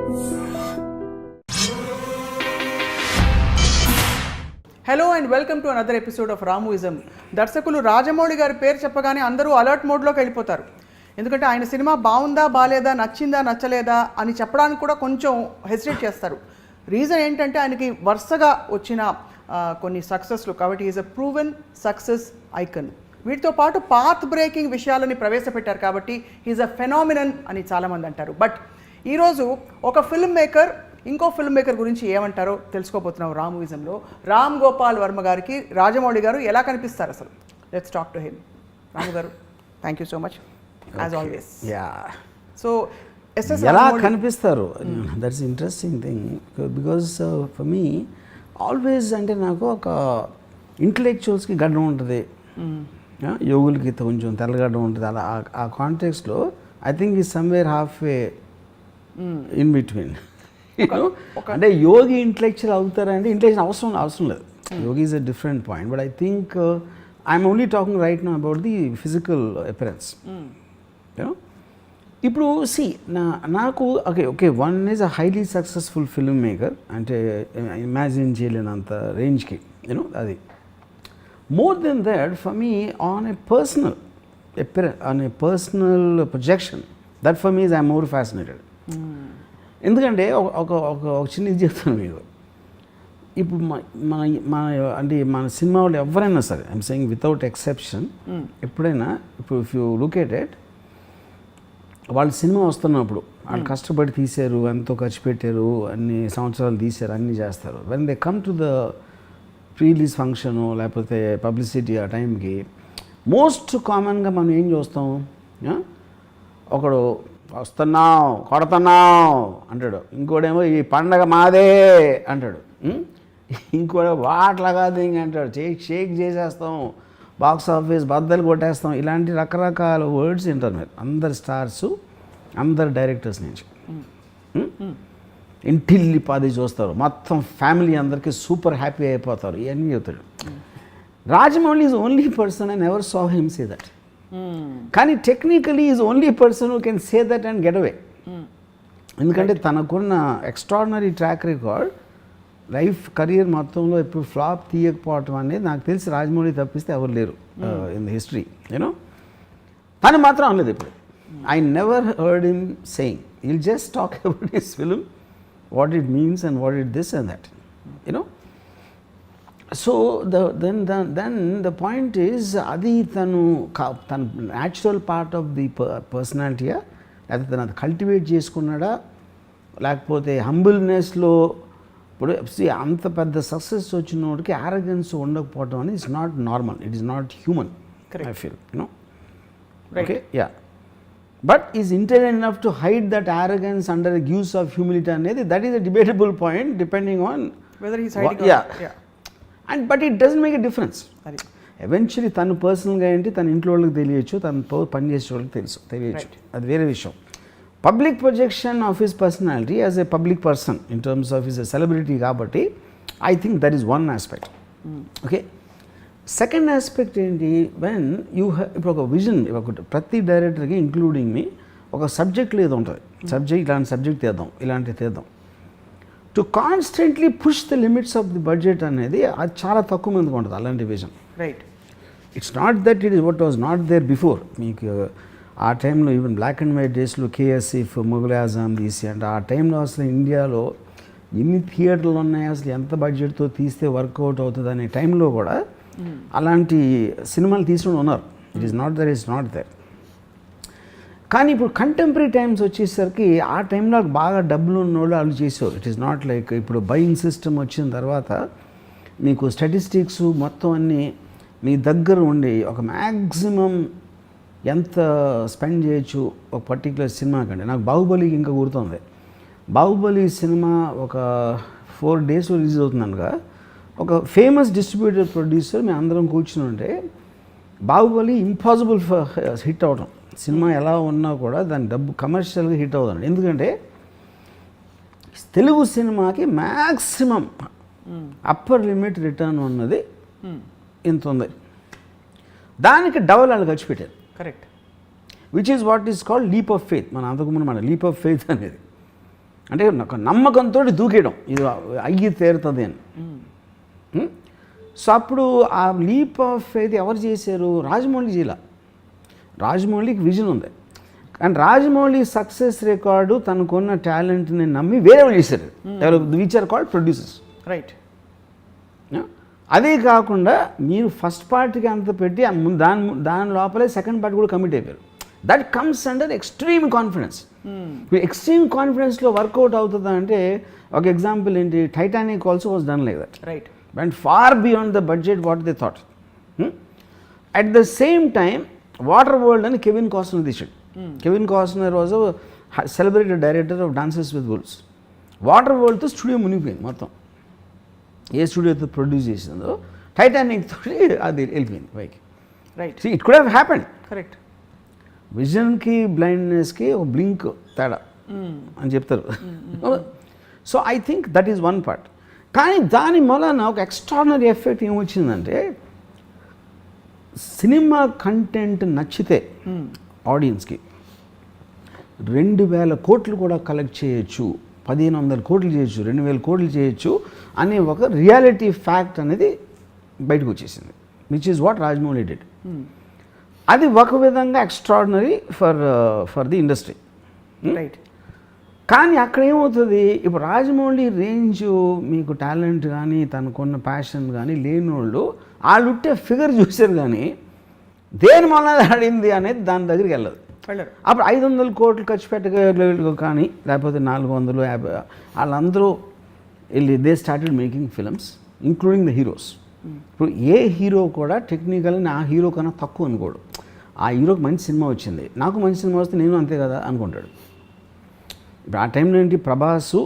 Hello and welcome to another episode of Ramuism. దర్శకులు రాజమౌళి గారి పేరు చెప్పగానే అందరూ అలర్ట్ మోడ్లోకి వెళ్ళిపోతారు. ఎందుకంటే ఆయన సినిమా బాగుందా బాలేదా, నచ్చిందా నచ్చలేదా అని చెప్పడానికి కూడా కొంచెం హెసిటేట్ చేస్తారు. రీజన్ ఏంటంటే ఆయనకి వరుసగా వచ్చిన కొన్ని సక్సెస్లు. కాబట్టి is a proven success icon. వీటితో పాటు పాత్ బ్రేకింగ్ విషయాలని ప్రవేశపెట్టారు కాబట్టి ఈజ్ అ ఫెనామినన్ అని చాలామంది అంటారు. బట్ ఈరోజు ఒక ఫిల్మ్ మేకర్ ఇంకో ఫిల్మ్ మేకర్ గురించి ఏమంటారో తెలుసుకోబోతున్నాం రామూయిజంలో. రామ్ గోపాల్ వర్మ గారికి రాజమౌళి గారు ఎలా కనిపిస్తారు అసలు? Let's talk to him. Ramu గారు, thank you so much as always. So ఎలా కనిపిస్తారు, that's interesting thing. Because for me always అంటే నాకు ఒక ఇంటలెక్చువల్స్కి గడ్డం ఉంటుంది, యోగులకి కొంచెం తెల్లగడ్డం ఉంటుంది. అలా ఆ కాంటెక్స్లో ఐ థింక్ ఈ somewhere half way in between. అంటే యోగి ఇంటలెక్చువల్ అవుతారంటే ఇంటలెక్చువల్ అవసరం లేదు. Yogi is a different point. But I think I'm only talking right now about the physical appearance. ఇప్పుడు నాకు okay one is a highly successful film maker, అంటే imagine చేయలేనంత రేంజ్కి అది. More than that for me on a personal projection, that for me is I'm more fascinated. ఎందుకంటే ఒక చిన్న ఇది చెప్తాను మీకు. ఇప్పుడు మన సినిమా వాళ్ళు ఎవరైనా సరే, ఐఎమ్ సెయింగ్ వితౌట్ ఎక్సెప్షన్, ఎప్పుడైనా ఇప్పుడు if you look at it, వాళ్ళ సినిమా వస్తున్నప్పుడు వాళ్ళు కష్టపడి తీశారు, ఎంతో ఖర్చు పెట్టారు, అన్ని సంవత్సరాలు తీశారు, అన్నీ చేస్తారు. When they come to the pre-release function లేకపోతే పబ్లిసిటీ ఆ టైంకి మోస్ట్ కామన్గా మనం ఏం చూస్తాం, ఒకడు వస్తున్నావు కొడుతున్నావు అంటాడు, ఇంకోడేమో ఈ పండగ మాదే అంటాడు, ఇంకోటి వాట్లా కాదు ఇంక అంటాడు, షేక్ చేసేస్తాం, బాక్స్ ఆఫీస్ బద్దలు కొట్టేస్తాం. ఇలాంటి రకరకాల వర్డ్స్ వింటారు మీరు అందరు స్టార్స్, అందరు డైరెక్టర్స్ నుంచి. ఇంటిల్లి పాది చూస్తారు, మొత్తం ఫ్యామిలీ అందరికీ సూపర్ హ్యాపీ అయిపోతారు, ఇవన్నీ చెప్తాడు. Rajamouli is only person I never saw him say that. కానీ technically is only person who can say that and get away. ఎందుకంటే తనకున్న extraordinary track record, life career మొత్తంలో ఎప్పుడు ఫ్లాప్ తీయకపోవటం అనేది నాకు తెలిసి రాజమౌళి తప్పిస్తే ఎవరు లేరు ఇన్ ద హిస్టరీ. తను మాత్రం అనలేదు ఇప్పుడు. I never heard him saying, will just talk about his film, what it means and what it this and that. So then the point is, అది తన న్యాచురల్ పార్ట్ ఆఫ్ ది పర్సనాలిటీయా, లేకపోతే తను అది cultivate చేసుకున్నాడా, లేకపోతే హంబుల్నెస్లో. ఇప్పుడు అంత పెద్ద సక్సెస్ వచ్చిన వాడికి ఆరోగెన్స్ ఉండకపోవడం అనేది it's not normal, it is not human, I feel. Okay, yeah. But is intelligent enough to hide that arrogance under the guise of humility అనేది, that is a debatable point depending on whether he is hiding. But it doesn't make a difference. Eventually తను పర్సనల్గా ఏంటి తన ఇంట్లో వాళ్ళకి తెలియచ్చు, తను పనిచేసే వాళ్ళకి తెలియచ్చు, అది వేరే విషయం. Public projection of his personality as a public person in terms of his celebrity కాబట్టి I think that is one aspect. Okay, second aspect ఏంటి, వెన్ యూ ఇప్పుడు ఒక విజన్, ప్రతి డైరెక్టర్కి ఇంక్లూడింగ్ మీ ఒక సబ్జెక్ట్ ఏదో ఉంటుంది, ఇలాంటి సబ్జెక్ట్ తీద్దాం, ఇలాంటివి తీద్దాం. To constantly push the limits of the budget అనేది అది చాలా తక్కువ మందికి ఉంటుంది అలాంటి vision. Right, it's not that it is what was not there before. మీకు ఆ టైంలో ఈవెన్ బ్లాక్ అండ్ వైట్ డేస్లో కేఎస్ఎఫ్, మొఘల్ ఆజాం తీసి అంటే ఆ టైంలో అసలు ఇండియాలో ఎన్ని థియేటర్లు ఉన్నాయి, అసలు ఎంత బడ్జెట్తో తీస్తే వర్కౌట్ అవుతుంది అనే టైంలో కూడా అలాంటి సినిమాలు తీసుకుని ఉన్నారు. It is not there, it's not there. కానీ ఇప్పుడు కంటెంపరీ టైమ్స్ వచ్చేసరికి ఆ టైంలో బాగా డబ్బులు ఉన్నోళ్ళు వాళ్ళు చేసేవారు. ఇట్ ఈస్ నాట్ లైక్ ఇప్పుడు బయింగ్ సిస్టమ్ వచ్చిన తర్వాత మీకు స్టాటిస్టిక్స్ మొత్తం అన్నీ మీ దగ్గర ఉండి ఒక మ్యాక్సిమం ఎంత స్పెండ్ చేయొచ్చు ఒక పర్టికులర్ సినిమా కంటే. నాకు బాహుబలికి ఇంకా గుర్తుంది, బాహుబలి సినిమా ఒక 4 days రిలీజ్ అవుతుందనగా ఒక ఫేమస్ డిస్ట్రిబ్యూటర్ ప్రొడ్యూసర్ మేము అందరం కూర్చుని ఉంటే బాహుబలి ఇంపాసిబుల్ హిట్ అవడం, సినిమా ఎలా ఉన్నా కూడా దాని డబ్బు కమర్షియల్గా హిట్ అవుతుంది. ఎందుకంటే తెలుగు సినిమాకి మ్యాక్సిమం అప్పర్ లిమిట్ రిటర్న్ ఉన్నది ఇంత ఉంది, దానికి డబల్ వాళ్ళు ఖర్చు పెట్టారు. Correct, which is what is called leap of faith. మన అంతకుముందు లీప్ ఆఫ్ ఫెయిత్ అనేది అంటే ఒక నమ్మకంతో దూకేయడం ఇది అయ్యి తీరుతుంది అని. సో అప్పుడు ఆ లీప్ ఆఫ్ ఫెయిత్ ఎవరు చేశారు? రాజమౌళి జీలా. రాజమౌళికి విజన్ ఉంది, అండ్ రాజమౌళి సక్సెస్ రికార్డు తనకున్న టాలెంట్ని నమ్మి వేరే వాళ్ళు చేశారు, which are called producers. Right. అదే కాకుండా మీరు ఫస్ట్ పార్ట్కి అంత పెట్టి దాని లోపలే సెకండ్ పార్ట్ కూడా కమిట్ అయిపోయారు. That comes under extreme confidence. Extreme కాన్ఫిడెన్స్లో వర్కౌట్ అవుతుందా అంటే ఒక ఎగ్జాంపుల్ ఏంటి, Titanic also was done like that. Right. went far beyond the budget what they thought. At the same time, Waterworld and Kevin Costner తీసాడు. Kevin Costner was a celebrated director of Dances with Wolves. Waterworld తో studio మునిగిపోయింది మొత్తం. ఏ స్టూడియోతో produce చేసిందో Titanic తోటి అది వెళ్ళిపోయింది పైకి. Right. It could have happened. Correct. విజన్కి బ్లైండ్నెస్కి ఒక బ్లింక్ తేడా అని చెప్తారు. So I think that is one part. కానీ దాని వలన ఒక ఎక్స్ట్రాడినరీ ఎఫెక్ట్ ఏమొచ్చిందంటే సినిమా కంటెంట్ నచ్చితే ఆడియన్స్కి 2000 కోట్లు కూడా కలెక్ట్ చేయొచ్చు, 1500 కోట్లు చేయొచ్చు, 2000 కోట్లు చేయొచ్చు అనే ఒక రియాలిటీ ఫ్యాక్ట్ అనేది బయటకు వచ్చేసింది, which is what Rajamouli did. అది ఒక విధంగా extraordinary for the industry. Right. కానీ అక్కడ ఏమవుతుంది, ఇప్పుడు రాజమౌళి రేంజ్ మీకు టాలెంట్ కానీ తనకున్న ప్యాషన్ కానీ లేని వాళ్ళు ఉంటే ఫిగర్ చూశారు కానీ దేని వల్ల ఆడింది అనేది దాని దగ్గరికి వెళ్ళదు. అప్పుడు 500 కోట్లు ఖర్చు పెట్టగలరు కానీ లేకపోతే 450 వాళ్ళందరూ వెళ్ళి they started making films including the heroes. ఇప్పుడు ఏ హీరో కూడా టెక్నికల్గా నా హీరో కన్నా తక్కువ అనుకోడు. ఆ హీరోకి మంచి సినిమా వచ్చింది, నాకు మంచి సినిమా వస్తే నేను అంతే కదా అనుకుంటాడు. ఇప్పుడు ఆ టైంలో ఏంటి, ప్రభాసు,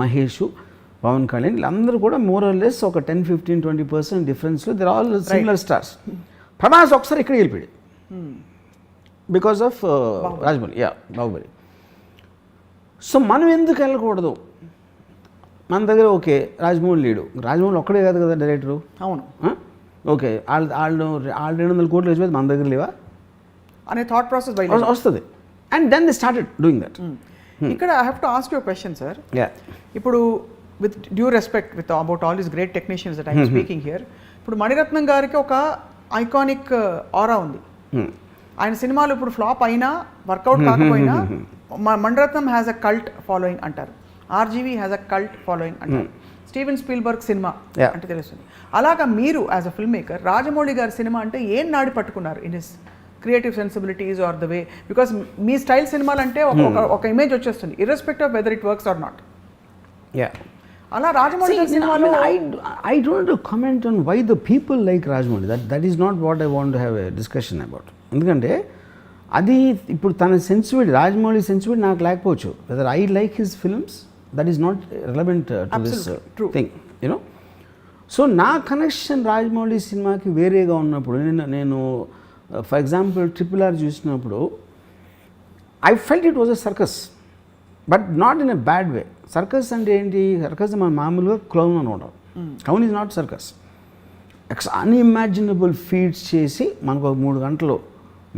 మహేష్, పవన్ కళ్యాణ్ వీళ్ళందరూ కూడా మోర్ ఆర్ లెస్ ఒక 10-15-20% డిఫరెన్స్లో they are all similar stars. Prabhas ఒకసారి ఇక్కడ వెళ్ళిపోయాడు బికాస్ ఆఫ్ రాజమౌళి. బాహుబలి. సో మనం ఎందుకు వెళ్ళకూడదు? మన దగ్గర ఓకే రాజమౌళి లేడు, రాజమౌళి ఒక్కడే కాదు కదా డైరెక్టరు. అవును. ఓకే వాళ్ళు 200 కోట్లు వేసిపోతే మన దగ్గర లేవా అనే థాట్ ప్రాసెస్ వస్తుంది. And then they started doing that. ఇక్కడ I have to ask you question sir. ఇప్పుడు with due respect with about all these great technicians that I'm speaking here, ఇప్పుడు మణిరత్నం గారికి ఒక ఐకానిక్ ఆరా ఉంది. ఆయన సినిమాలు ఇప్పుడు ఫ్లాప్ అయినా వర్కౌట్ కాకపోయినా Mani Ratnam has a cult following అంటారు, RGV has a cult following అంటారు, స్టీవెన్ స్పీల్బర్గ్ సినిమా అంటే తెలుస్తుంది. అలాగా మీరు as a film maker Rajamouli గారి సినిమా అంటే ఏం నాడి పట్టుకున్నారు in his creative sensibilities are the way, because మీ స్టైల్ సినిమాలు అంటే ఒక ఇమేజ్ వచ్చేస్తుంది irrespective of whether it works or not. అలా రాజమౌళి గారి సినిమాలో I don't comment on why the people like Rajamouli. That is not what I want to have a discussion about. ఎందుకంటే అది ఇప్పుడు తన సెన్సిబిలిటీ, రాజమౌళి సెన్సిబిలిటీ నాకు లేకపోవచ్చు. Weather I like his films that is not relevant to this thing, you know. So నా connection Rajamouli సినిమాకి వేరేగా ఉన్నప్పుడు నేను ఫర్ ఎగ్జాంపుల్ RRR చూసినప్పుడు I felt it was a circus, but not in a bad way. Circus అంటే ఏంటి? Circus మనం మామూలుగా క్లౌన్ అనుకుంటాం. Clown is not circus. Unimaginable feets చేసి మనకు ఒక 3 గంటలు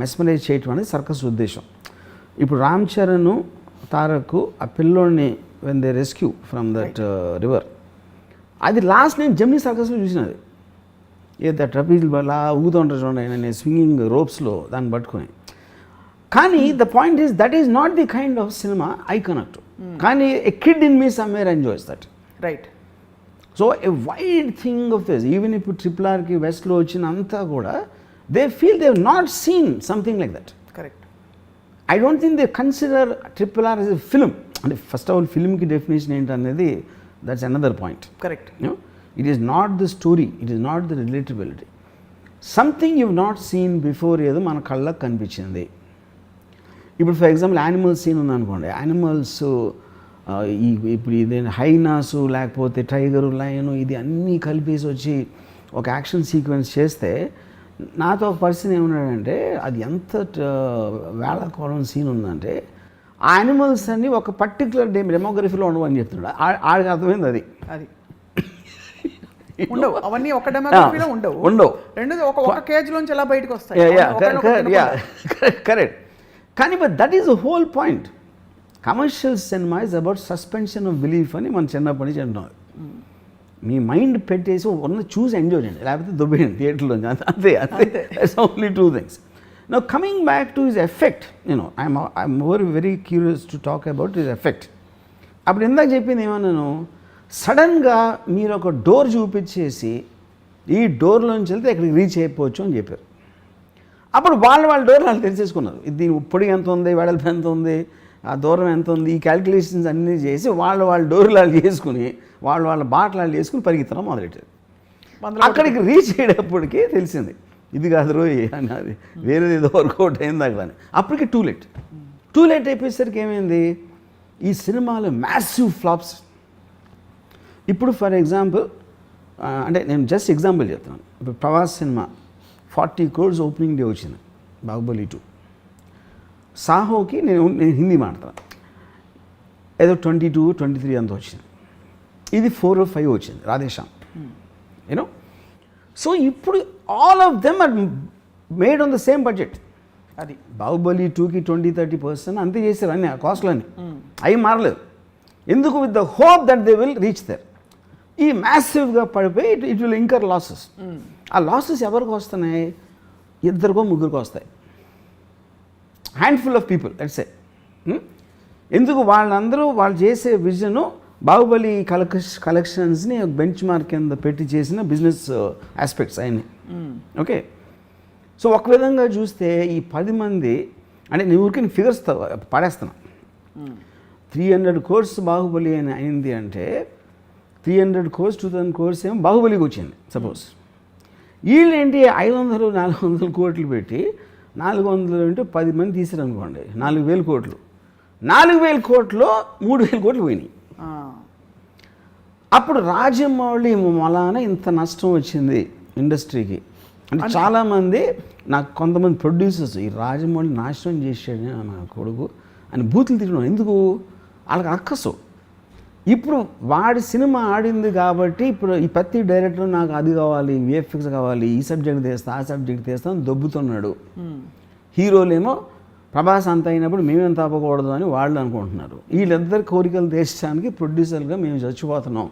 మెస్మరైజ్ చేయటం అనేది సర్కస్ ఉద్దేశం. ఇప్పుడు రామ్ చరణ్, తారక్ ఆ పిల్లోడిని when they rescue from that river, అది లాస్ట్ నేను జెమినీ సర్కస్లో చూసినది. ఏదో ట్రపీజులు అలా ఊగుతూ ఉంటారు చూడండి, నేను స్వింగింగ్ రోప్స్లో దాన్ని పట్టుకొని. కానీ the point is that is not the kind of cinema I connect. కానీ a kid in me somewhere enjoys that. Right. So a wide thing of this, even ఇప్పుడు RRRకి వెస్ట్లో వచ్చినంతా కూడా they feel they have not seen something like that. Correct. I don't think they consider RRR as a film. అంటే first of all ఫిల్మ్కి definition ఏంటనేది that's another point. Correct. It is not the story, it is not the relatability. Something you've not seen before ఏదో మన కళ్ళకు కనిపించింది. ఇప్పుడు for example animals scene ఉందనుకోండి, animals ఇప్పుడు ఇది హైనాసు లేకపోతే టైగరు, లయను ఇది అన్నీ కలిపేసి వచ్చి ఒక యాక్షన్ సీక్వెన్స్ చేస్తే నాతో ఒక పర్సన్ ఏమన్నాడంటే అది ఎంత వేళకోళం సీన్ ఉందంటే ఆ యానిమల్స్ అన్నీ ఒక పర్టికులర్ డెమోగ్రఫీలో ఉండవని చెప్తున్నాడు. ఆడికి అర్థమైంది అది ఉండవు, అవన్నీ ఒక డెమోగ్రఫీలో ఉండవు. రెండోది ఒక కేజ్ లోంచి ఎలా బయటకు వస్తాయి. కరెక్ట్. కానీ but that is the whole point. Commercial cinema is about suspension of belief అని మనం చిన్నప్పటి నుంచి అంటున్నాం. మీ మైండ్ పెట్టేసి ఉన్న చూసి ఎంజాయ్ చేయండి, లేకపోతే దుబ్బేయండి థియేటర్లో. అంతే అంతే, that's only 2 things. Now coming back to his effect, I'm very curious to talk about his effect. అప్పుడు ఇందాక చెప్పింది ఏమన్నాను, సడన్గా మీరు ఒక డోర్ చూపించేసి ఈ డోర్లోంచి వెళ్తే ఎక్కడికి రీచ్ అయిపోవచ్చు అని చెప్పారు. అప్పుడు వాళ్ళ డోర్ వాళ్ళు తెలిసేసుకున్నారు. దీని పొడి ఎంత ఉంది, వెడల్పు ఎంత ఉంది, ఆ దూరం ఎంత ఉంది, ఈ క్యాలిక్యులేషన్స్ అన్నీ చేసి వాళ్ళ డోర్లు వాళ్ళు చేసుకుని వాళ్ళ బాటలు వాళ్ళు చేసుకుని పరిగెత్తడం మొదలెట్టారు. అక్కడికి రీచ్ అయ్యేటప్పటికీ తెలిసింది ఇది కాదు రోయ్ అని, అది వేరేది ఏదో వర్కౌట్ అయింది అక్కడ అని. అప్పటికి టూ లేట్ అయిపోయేసరికి ఏమైంది, ఈ సినిమాలో మ్యాసివ్ ఫ్లాప్స్. ఇప్పుడు ఫర్ ఎగ్జాంపుల్ అంటే నేను జస్ట్ ఎగ్జాంపుల్ చెప్తున్నాను. ఇప్పుడు Prabhas cinema 40 crores opening day వచ్చింది, బాహుబలి 2. సాహోకి నేను హిందీ మాట్లాడతాను, ఏదో 22, 23 అంత వచ్చింది. ఇది 4 or 5 వచ్చింది రాధేశ్యామ్, యూనో. సో ఇప్పుడు all of them are made on the same budget. అది బాహుబలి 2కి 20-30% అంతే చేశారు, అన్ని ఆ కాస్ట్లన్నీ అవి మారలేదు. ఎందుకు? With the hope that they will reach there. ఈ మ్యాసివ్గా పడిపోయి ఇట్ విల్ ఇంకర్ లాసెస్. ఆ లాసెస్ ఎవరికి వస్తున్నాయి? 2 ముగ్గురికి వస్తాయి, handful of people let's say. ఎందుకు? వాళ్ళందరూ వాళ్ళు చేసే విజను బాహుబలి కలెక్షన్స్ని బెంచ్ మార్క్ కింద పెట్టి చేసిన బిజినెస్ ఆస్పెక్ట్స్ అన్నీ. ఓకే, సో ఒక విధంగా చూస్తే ఈ 10 మంది అంటే నేను ఊరికి ఫిగర్స్ పడేస్తున్నా. 300 crores బాహుబలి అని అయింది అంటే 300 crores 2000 crores ఏమో బాహుబలికి వచ్చింది సపోజ్. వీళ్ళేంటి 500-400 కోట్లు పెట్టి 400 అంటే 10 మంది తీసారనుకోండి, 4000 కోట్లు. 4000 కోట్లో 3000 కోట్లు పోయినాయి. అప్పుడు రాజమౌళి వలన ఇంత నష్టం వచ్చింది ఇండస్ట్రీకి అంటే చాలామంది నాకు కొంతమంది ప్రొడ్యూసర్స్ ఈ రాజమౌళి నాశనం చేసాడు నా కొడుకు అని బూతులు తిట్టడం. ఎందుకు? వాళ్ళకి అక్కసు. ఇప్పుడు వాడి సినిమా ఆడింది కాబట్టి ఇప్పుడు ఈ ప్రతి డైరెక్టర్ నాకు అది కావాలి, విఎఫ్ఎక్స్ కావాలి, ఈ సబ్జెక్ట్ తీస్తా ఆ సబ్జెక్ట్ తీస్తా అని దొబ్బుతున్నాడు. హీరోలేమో ప్రభాస్ అంత అయినప్పుడు మేమేం తప్పకూడదు అని వాళ్ళు అనుకుంటున్నారు. వీళ్ళిద్దరు కోరికలు తీర్చడానికి ప్రొడ్యూసర్గా మేము చచ్చిపోతున్నాం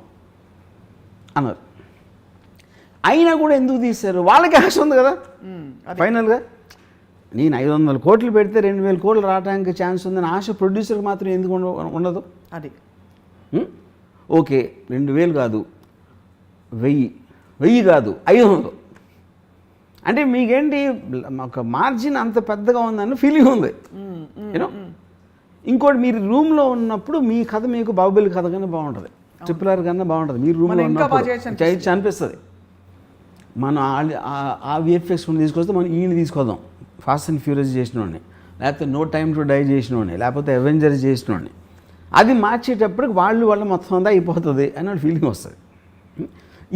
అన్నారు. అయినా కూడా ఎందుకు తీశారు? వాళ్ళకి ఆశ ఉంది కదా. ఫైనల్గా నేను 500 కోట్లు పెడితే 2000 కోట్లు రావడానికి ఛాన్స్ ఉందని ఆశ ప్రొడ్యూసర్కి మాత్రం ఎందుకు ఉండదు? అది ఓకే, 2000 కాదు 1000 కాదు 500 అంటే మీకేంటి ఒక మార్జిన్ అంత పెద్దగా ఉందని ఫీలింగ్ ఉంది, యూనో. ఇంకోటి మీరు రూమ్లో ఉన్నప్పుడు మీ కథ మీకు బాహుబలి కథ కన్నా బాగుంటుంది, RRR కన్నా బాగుంటుంది. మీరు రూమ్లో ఉన్నప్పుడు చేయొచ్చు అనిపిస్తుంది. మనం ఆ విఎఫ్ఎక్స్ తీసుకొస్తే మనం ఈయన తీసుకొద్దాం, ఫాస్ట్ అండ్ ఫ్యూరియస్ చేసినోడిని, లేకపోతే నో టైమ్ టు డై చేసినోడిని, లేకపోతే అవెంజర్స్ చేసినోడిని. అది మార్చేటప్పటికి వాళ్ళు మొత్తం అంతా అయిపోతుంది అని ఫీలింగ్ వస్తుంది.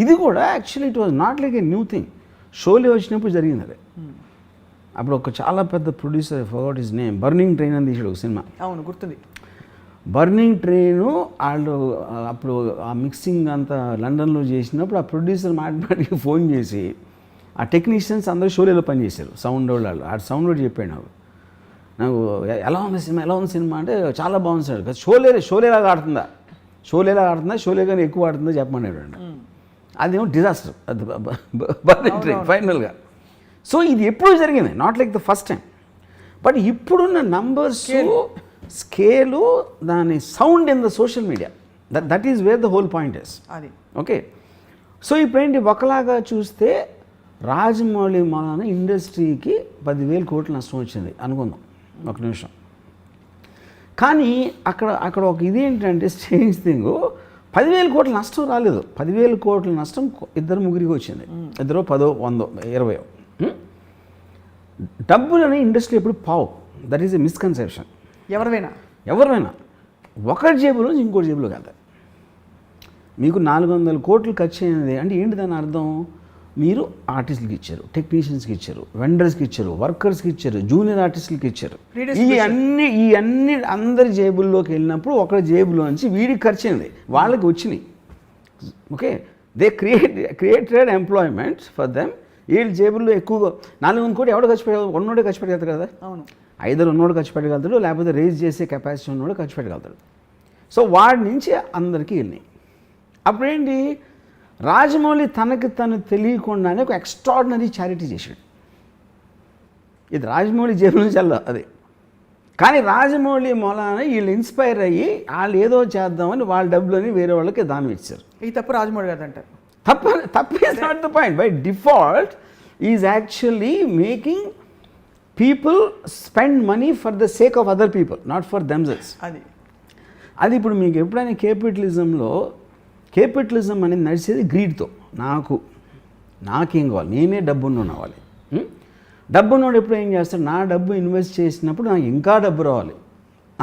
ఇది కూడా actually it was not like a new thing. Sholay వచ్చినప్పుడు జరిగింది అది. అప్పుడు ఒక చాలా పెద్ద producer, forgot his name, burning train అని తీసాడు ఒక సినిమా. అవును, గుర్తుంది. బర్నింగ్ ట్రైను వాళ్ళు అప్పుడు ఆ మిక్సింగ్ అంతా లండన్లో చేసినప్పుడు ఆ ప్రొడ్యూసర్ మాటికి ఫోన్ చేసి ఆ టెక్నీషియన్స్ అందరూ షోలేలో పనిచేశారు, సౌండ్ వాళ్ళు. ఆ సౌండ్ కూడా చెప్పాడు నాకు ఎలా ఉంది సినిమా అంటే చాలా బాగుంది సార్. షోలేలాగా ఆడుతుందా, షోలే కానీ ఎక్కువ ఆడుతుందా చెప్పమన్నాడు అండి. అదేమో డిజాస్టర్, అది బర్నింగ్ ట్రైన్ ఫైనల్గా. సో ఇది ఎప్పుడు జరిగింది, not like the first time. But ఇప్పుడున్న నంబర్స్, స్కేలు, దాని sound in the social media, that is where the whole point is. అది ఓకే. సో ఇప్పుడేంటి ఒకలాగా చూస్తే రాజమౌళి వలన ఇండస్ట్రీకి 10,000 కోట్లు నష్టం వచ్చింది అనుకుందాం ఒక నిమిషం. కానీ అక్కడ ఒక ఇది ఏంటంటే స్ట్రేంజ్ థింగ్, 10,000 కోట్ల నష్టం రాలేదు. 10,000 కోట్ల నష్టం 2-3 వచ్చింది, 2, 10, 100, 20. డబ్బులని ఇండస్ట్రీ ఎప్పుడు పావు, దట్ ఈస్ ఎ మిస్కన్సెప్షన్. ఎవరైనా ఒకరి జేబులో ఇంకోటి జేబులోకి వెళ్తాయి. మీకు 400 కోట్లు ఖర్చు అయినది అంటే ఏంటి దాని అర్థం? మీరు ఆర్టిస్టులకి ఇచ్చారు, టెక్నీషియన్స్కి ఇచ్చారు, వెండర్స్కి ఇచ్చారు, వర్కర్స్కి ఇచ్చారు, జూనియర్ ఆర్టిస్టులకి ఇచ్చారు. ఈ అన్ని అందరి జేబుల్లోకి వెళ్ళినప్పుడు ఒకరి జేబులోంచి వీడికి ఖర్చు అయింది, వాళ్ళకి వచ్చినాయి. Okay, they created employment for them. వీళ్ళ జేబుల్లో ఎక్కువగా 400 కోట్లు ఎవడో ఖర్చు పెట్టారు? ఉన్నోడే ఖర్చు పెట్టేది కదా. అవును. ఐదర్ ఉన్నోడు ఖర్చు పెట్టగలుగుతాడు, లేకపోతే రేజ్ చేసే కెపాసిటీ ఉన్నోడు ఖర్చు పెట్టగలుగుతాడు. సో వాడి నుంచి అందరికీ వెళ్ళినాయి. అప్పుడేంటి, రాజమౌళి తనకి తను తెలియకుండానే ఒక ఎక్స్ట్రాడినరీ చారిటీ చేశాడు. ఇది రాజమౌళి జేబు నుంచి వెళ్ళ అది. కానీ రాజమౌళి మూలాన వీళ్ళు ఇన్స్పైర్ అయ్యి వాళ్ళు ఏదో చేద్దామని వాళ్ళ డబ్బులని వేరే వాళ్ళకి దానం ఇచ్చారు. ఈ తప్పు రాజమౌళి గారు అంటారు. తప్పు is not the point. By default is actually making people spend money for the sake of other people, not for themselves. అది ఇప్పుడు మీకు ఎప్పుడైనా కేపిటలిజం అనేది నడిచేది గ్రీడ్తో. నాకేం కావాలి, నేనే డబ్బున్న అవ్వాలి. డబ్బున్నోడు ఎప్పుడు ఏం చేస్తాడు, నా డబ్బు ఇన్వెస్ట్ చేసినప్పుడు నాకు ఇంకా డబ్బు రావాలి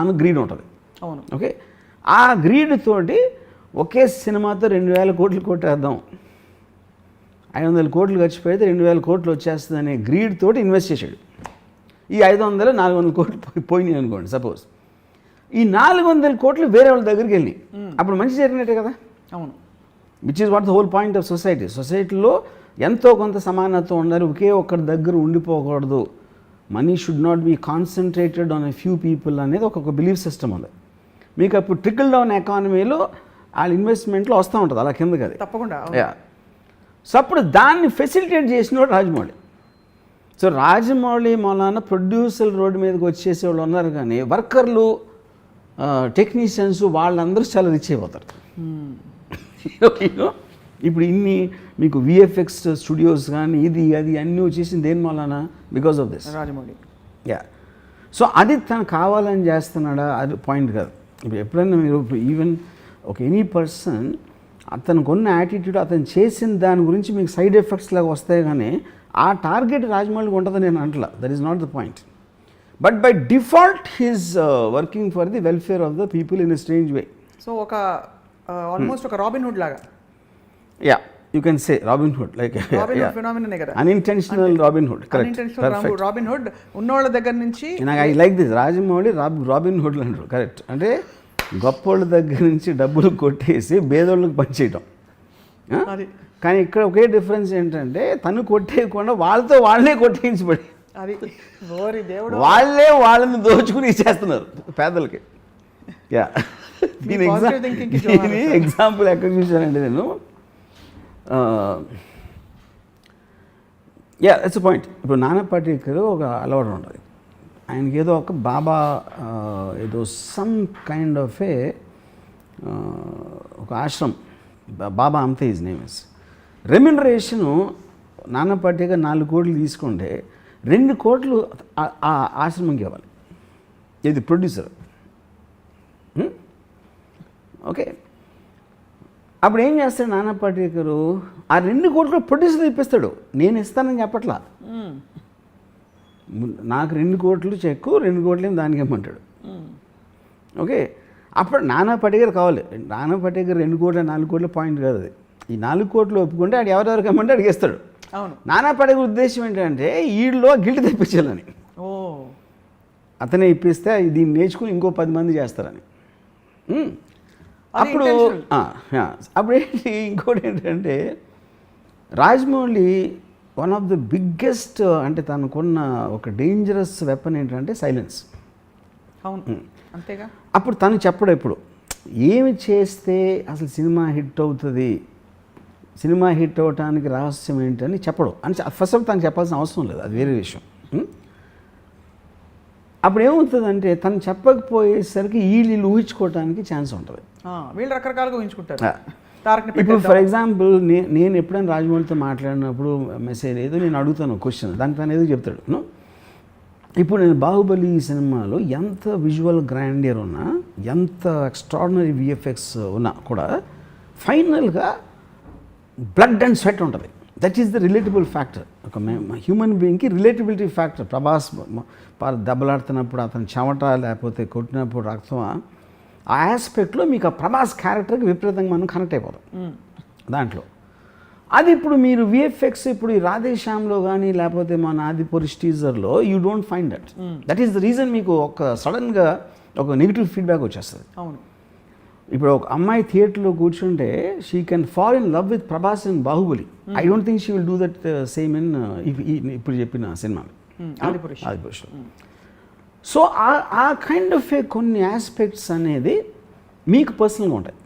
అని గ్రీడ్ ఉంటుంది. అవును. ఓకే, ఆ గ్రీడ్ తోటి ఒకే సినిమాతో 2000 కోట్లు కొట్టేద్దాం, 500 కోట్లు ఖర్చు పెడితే 2000 కోట్లు వచ్చేస్తుంది అనే గ్రీడ్ తోటి ఇన్వెస్ట్ చేశాడు. ఈ 500 400 కోట్లు పోయినాయి అనుకోండి సపోజ్. ఈ 400 కోట్లు వేరే వాళ్ళ దగ్గరికి వెళ్ళి అప్పుడు మంచి జరిగినట్టే కదా. అవును. Which is what the whole point of society. సొసైటీలో ఎంతో కొంత సమానత్వం ఉండాలి, ఒకే ఒక్కరి దగ్గర ఉండిపోకూడదు. Money should not be concentrated on a few people అనేది ఒక బిలీఫ్ సిస్టమ్ ఉంది. మీకు అప్పుడు ట్రికల్ డౌన్ ఎకానమీలో వాళ్ళ ఇన్వెస్ట్మెంట్లో వస్తూ ఉంటుంది అలా కిందకి. అది తప్పకుండా. సో అప్పుడు దాన్ని ఫెసిలిటేట్ చేసినోడు రాజమౌళి. సో రాజమౌళి మూలాన ప్రొడ్యూసర్ రోడ్డు మీదకి వచ్చేసే వాళ్ళు ఉన్నారు, కానీ వర్కర్లు, టెక్నీషియన్స్ వాళ్ళందరూ చాలా రిచ్ అయిపోతారు. ఇప్పుడు ఇన్ని మీకు విఎఫ్ఎక్స్ స్టూడియోస్ కానీ ఇది అది అన్నీ వచ్చేసింది దేని మూలాన? Because of this Rajamouli. So అది తను కావాలని చేస్తున్నాడా అది పాయింట్ కాదు. ఇప్పుడు ఎప్పుడైనా మీరు ఈవెన్ ఒక ఎనీ పర్సన్ అతనికి ఉన్న యాటిట్యూడ్, అతను చేసిన దాని గురించి మీకు సైడ్ ఎఫెక్ట్స్ లాగా వస్తాయి, కానీ ఆ టార్గెట్ రాజమౌళికి ఉంటుందని నేను అంటలా. That is not the point. But by default he's working for the welfare of the people in a strange way. So ఒక ఆల్మోస్ట్ ఒక రాబిన్ హుడ్ లాగా. Yeah, you can say Robin Hood, like Robin Hood phenomenon kada, unintentional Robin Hood, correct, unintentional Robin Hood ఉన్నోళ్ళ దగ్గర నుంచి. I like this Rajamouli Robin Hood అంటారు, correct. అంటే గొప్పోళ్ళ దగ్గర నుంచి డబ్బులు కొట్టేసి బేదోళ్ళకి పంచేయటం. కానీ ఇక్కడ ఒకే డిఫరెన్స్ ఏంటంటే తను కొట్టేయకుండా వాళ్ళతో వాళ్ళే కొట్టేయించబడి వాళ్ళని దోచుకుని ఇచ్చేస్తున్నారు పేదలకి. యా, దీని ఎగ్జాంపుల్ ఎక్కడ చూశానంటే నేను, దట్స్ పాయింట్. ఇప్పుడు నానా పాటేకర్ ఒక అలవాటు ఉంటుంది ఆయనకి, ఏదో ఒక బాబా ఏదో సమ్ కైండ్ ఆఫ్ ఏ ఒక ఆశ్రమం, బాబా అంతే హిజ్ నేమ్ ఇస్. రెమ్యునరేషను నానా పాటేకర్ 4 కోట్లు తీసుకుంటే 2 కోట్లు ఆ ఆశ్రమంకి ఇవ్వాలి. ఇది ప్రొడ్యూసర్. ఓకే, అప్పుడు ఏం చేస్తాడు నానా పాటేకరు, ఆ 2 కోట్లు ప్రొడ్యూసర్ ఇప్పిస్తాడు. నేను ఇస్తానని చెప్పట్లా, నాకు 2 కోట్లు చెక్కు, 2 కోట్లు దానికి ఇమ్మంటాడు. ఓకే, అప్పుడు నానా పాటేకర్ కావాలి. నానా పాటేకర్ 2 కోట్ల 4 కోట్ల పాయింట్ కాదు అది. ఈ 4 కోట్లు ఒప్పుకుంటే ఆడు ఎవరెవరికి ఇమ్మంటే అడిగేస్తాడు. నానా పాటేకర్ ఉద్దేశం ఏంటంటే వీళ్ళలో గిల్ట్ తెప్పించాలని. అతనే ఇప్పిస్తే దీన్ని నేర్చుకుని ఇంకో 10 మంది చేస్తారని. అప్పుడు ఏంటి, ఇంకోటి ఏంటంటే Rajamouli one of the biggest, అంటే తనకున్న ఒక డేంజరస్ వెపన్ ఏంటంటే సైలెన్స్. అంతేగా. అప్పుడు తను చెప్పడు ఎప్పుడు ఏమి చేస్తే అసలు సినిమా హిట్ అవుతుంది, సినిమా హిట్ అవ్వటానికి రహస్యం ఏంటని చెప్పడు. అని ఫస్ట్ ఆఫ్ తను చెప్పాల్సిన అవసరం లేదు, అది వేరే విషయం. అప్పుడు ఏమవుతుందంటే తను చెప్పకపోయేసరికి వీళ్ళు ఊహించుకోవడానికి ఛాన్స్ ఉంటుంది. వీళ్ళు రకరకాలుగా ఊహించుకుంటారు. ఇప్పుడు ఫర్ ఎగ్జాంపుల్ నేను ఎప్పుడైనా రాజమౌళితో మాట్లాడినప్పుడు మెసేజ్ ఏదో నేను అడుగుతాను క్వశ్చన్, దానికి తను ఏదో చెప్తాడు. ఇప్పుడు నేను బాహుబలి సినిమాలో ఎంత విజువల్ గ్రాండియర్ ఉన్నా, ఎంత ఎక్స్ట్రాడినరీ విఎఫ్ఎక్స్ ఉన్నా కూడా ఫైనల్గా బ్లడ్ అండ్ స్వెట్ ఉంటుంది. That is the relatable factor. ఒక హ్యూమన్ బీయింగ్కి రిలేటబిలిటీ ఫ్యాక్టర్. ప్రభాస్ దెబ్బలాడుతున్నప్పుడు అతను చెమట లేకపోతే కొట్టినప్పుడు రక్తం, ఆ ఆస్పెక్ట్లో మీకు ఆ ప్రభాస్ క్యారెక్టర్కి విపరీతంగా మనం కనెక్ట్ అయిపోతాం దాంట్లో. అది ఇప్పుడు మీరు విఎఫ్ఎక్స్ ఇప్పుడు ఈ రాధేశ్యామ్లో కానీ లేకపోతే మన ఆదిపురుష్ టీజర్లో you don't find that. That is the reason మీకు ఒక సడన్గా ఒక నెగిటివ్ ఫీడ్బ్యాక్ వచ్చేస్తుంది. అవును, ఇప్పుడు ఒక అమ్మాయి థియేటర్లో కూర్చుంటే she can fall in love with Prabhas in Baahubali. I don't think she will do that same in ఇప్పుడు చెప్పిన సినిమా ఆదిపురుష్లో. సో ఆ కైండ్ ఆఫ్ కొన్ని ఆస్పెక్ట్స్ అనేది మీకు పర్సనల్గా ఉంటాయి.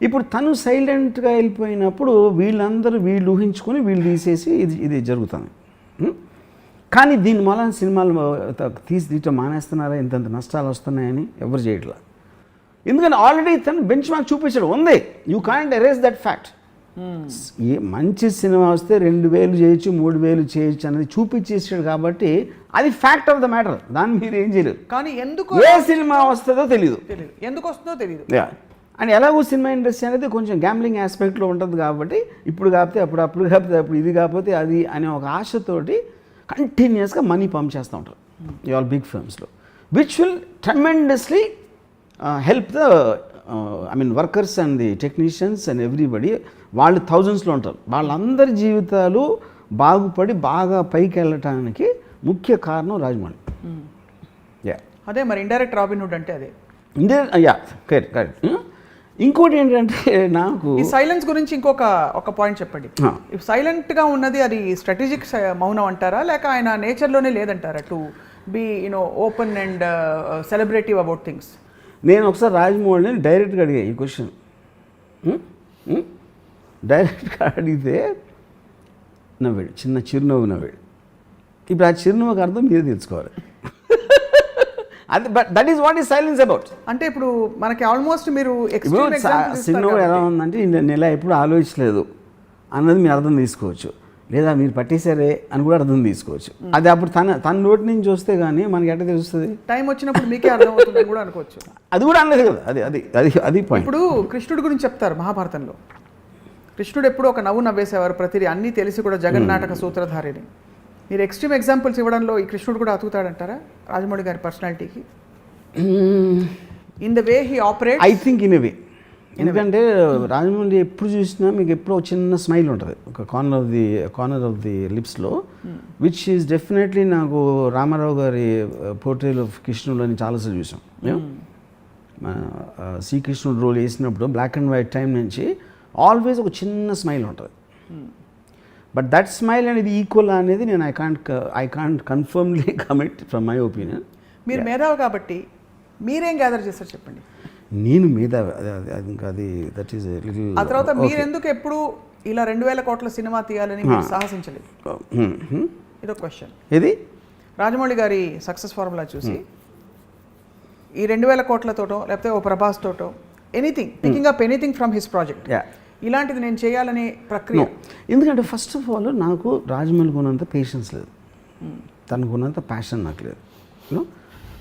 ఇప్పుడు తను సైలెంట్గా వెళ్ళిపోయినప్పుడు వీళ్ళు ఊహించుకొని వీళ్ళు తీసేసి ఇది జరుగుతుంది. కానీ దీని వలన సినిమాలు తీయటం మానేస్తున్నారా, ఇంతంత నష్టాలు వస్తున్నాయని ఎవరు చేయట్లా. ఎందుకంటే ఆల్రెడీ తను బెంచ్ మార్క్ చూపించాడు, ఉంది. You can't erase that fact. మంచి సినిమా వస్తే 2,000 చేయొచ్చు, 3,000 చేయొచ్చు అనేది చూపించేసాడు కాబట్టి అది ఫ్యాక్ట్ ఆఫ్ ద మ్యాటర్. దాన్ని మీరు ఏం చేయలేరు. కానీ ఎందుకు ఏ సినిమా వస్తుందో తెలియదు, ఎందుకు వస్తుందో తెలియదు. అండ్ ఎలాగో సినిమా ఇండస్ట్రీ అనేది కొంచెం గ్యాంబ్లింగ్ ఆస్పెక్ట్లో ఉంటుంది కాబట్టి ఇప్పుడు కాకపోతే అప్పుడు కాకపోతే అప్పుడు ఇది కాకపోతే అది అనే ఒక ఆశతోటి కంటిన్యూస్గా మనీ పంప్ చేస్తూ ఉంటారు ఈ ఆల్ బిగ్ ఫిల్మ్స్లో, which will tremendously help the workers and the technicians and everybody. వాళ్ళు థౌజండ్స్లో ఉంటారు. వాళ్ళందరి జీవితాలు బాగుపడి బాగా పైకి వెళ్ళటానికి ముఖ్య కారణం రాజమౌళి. అదే మరి ఇండైరెక్ట్ రాబిన్ హుడ్ అంటే అదే. కరెక్ట్. ఇంకోటి ఏంటంటే నాకు ఈ సైలెన్స్ గురించి ఒక పాయింట్ చెప్పండి. సైలెంట్గా ఉన్నది అది స్ట్రాటజిక్ మౌనం అంటారా, లేక ఆయన నేచర్లోనే లేదంటారా to be open and celebrative about things? నేను ఒకసారి రాజమౌళిని డైరెక్ట్గా అడిగా ఈ క్వశ్చన్. డైరెక్ట్గా అడిగితే నవ్వాడు, చిన్న చిరునవ్వు నవ్వాడు. ఇప్పుడు ఆ చిరునవ్వుకి అర్థం మీరే తెలుసుకోవాలి. అది but that is what is silence about. అంటే ఇప్పుడు మనకి ఆల్మోస్ట్ మీరు చిరునవ్వు ఎలా ఉందంటే నేను ఇలా ఎప్పుడు ఆలోచించలేదు అన్నది మీరు అర్థం తీసుకోవచ్చు, లేదా మీరు పట్టేశారే అని కూడా అర్థం తీసుకోవచ్చు. అది అప్పుడు తన నోటి నుంచి వస్తే కానీ మనకి ఎట్లా తెలుస్తుంది? టైం వచ్చినప్పుడు మీకే అర్థమవుతుంది కూడా అనుకోవచ్చు. అది కూడా అనలేదు కదా, అది పాయింట్. ఇప్పుడు కృష్ణుడి గురించి చెప్తారు మహాభారతంలో. కృష్ణుడు ఎప్పుడు ఒక నవ్వు నవ్వేసేవారు ప్రతిదీ, అన్నీ తెలిసి కూడా జగన్నాటక సూత్రధారిని. మీరు ఎక్స్ట్రీమ్ ఎగ్జాంపుల్స్ ఇవ్వడంలో ఈ కృష్ణుడు కూడా అతుకుతాడంటారా రాజమౌళి గారి పర్సనాలిటీకి? In the way he operate I think in a way. ఎందుకంటే రాజమౌళి ఎప్పుడు చూసినా మీకు ఎప్పుడో చిన్న స్మైల్ ఉంటుంది ఒక కార్నర్ ఆఫ్ ది లిప్స్లో, విచ్ ఈస్ డెఫినెట్లీ నాకు రామారావు గారి పోర్ట్రేల్ ఆఫ్ కృష్ణుడు అని చాలాసార్లు చూసాం. శ్రీకృష్ణుడు రోల్ వేసినప్పుడు బ్లాక్ అండ్ వైట్ టైం నుంచి ఆల్వేస్ ఒక చిన్న స్మైల్ ఉంటుంది. బట్ దట్ స్మైల్ అనేది ఈక్వల్ అనేది నేను I can't కన్ఫర్మ్లీ commit from my opinion. మీరు మేధావి కాబట్టి మీరేం గ్యాదర్ చేస్తారు చెప్పండి. నేను మేధావి, అది దట్ ఈస్ లిటిల్. ఆ తర్వాత మీరు ఎందుకు ఎప్పుడు ఇలా 2,000 కోట్ల సినిమా తీయాలని మీరు సాహసించలేదు? ఇదొక క్వశ్చన్. ఇది రాజమౌళి గారి సక్సెస్ ఫార్ములా చూసి ఈ 2,000 కోట్లతోటో లేకపోతే ఓ ప్రభాస్ తోటో anything picking up anything from his project ఇలాంటిది నేను చేయాలనే ప్రక్రియ. ఎందుకంటే ఫస్ట్ ఆఫ్ ఆల్ నాకు రాజమౌళికి ఉన్నంత పేషెన్స్ లేదు, తనకున్నంత ప్యాషన్ నాకు లేదు.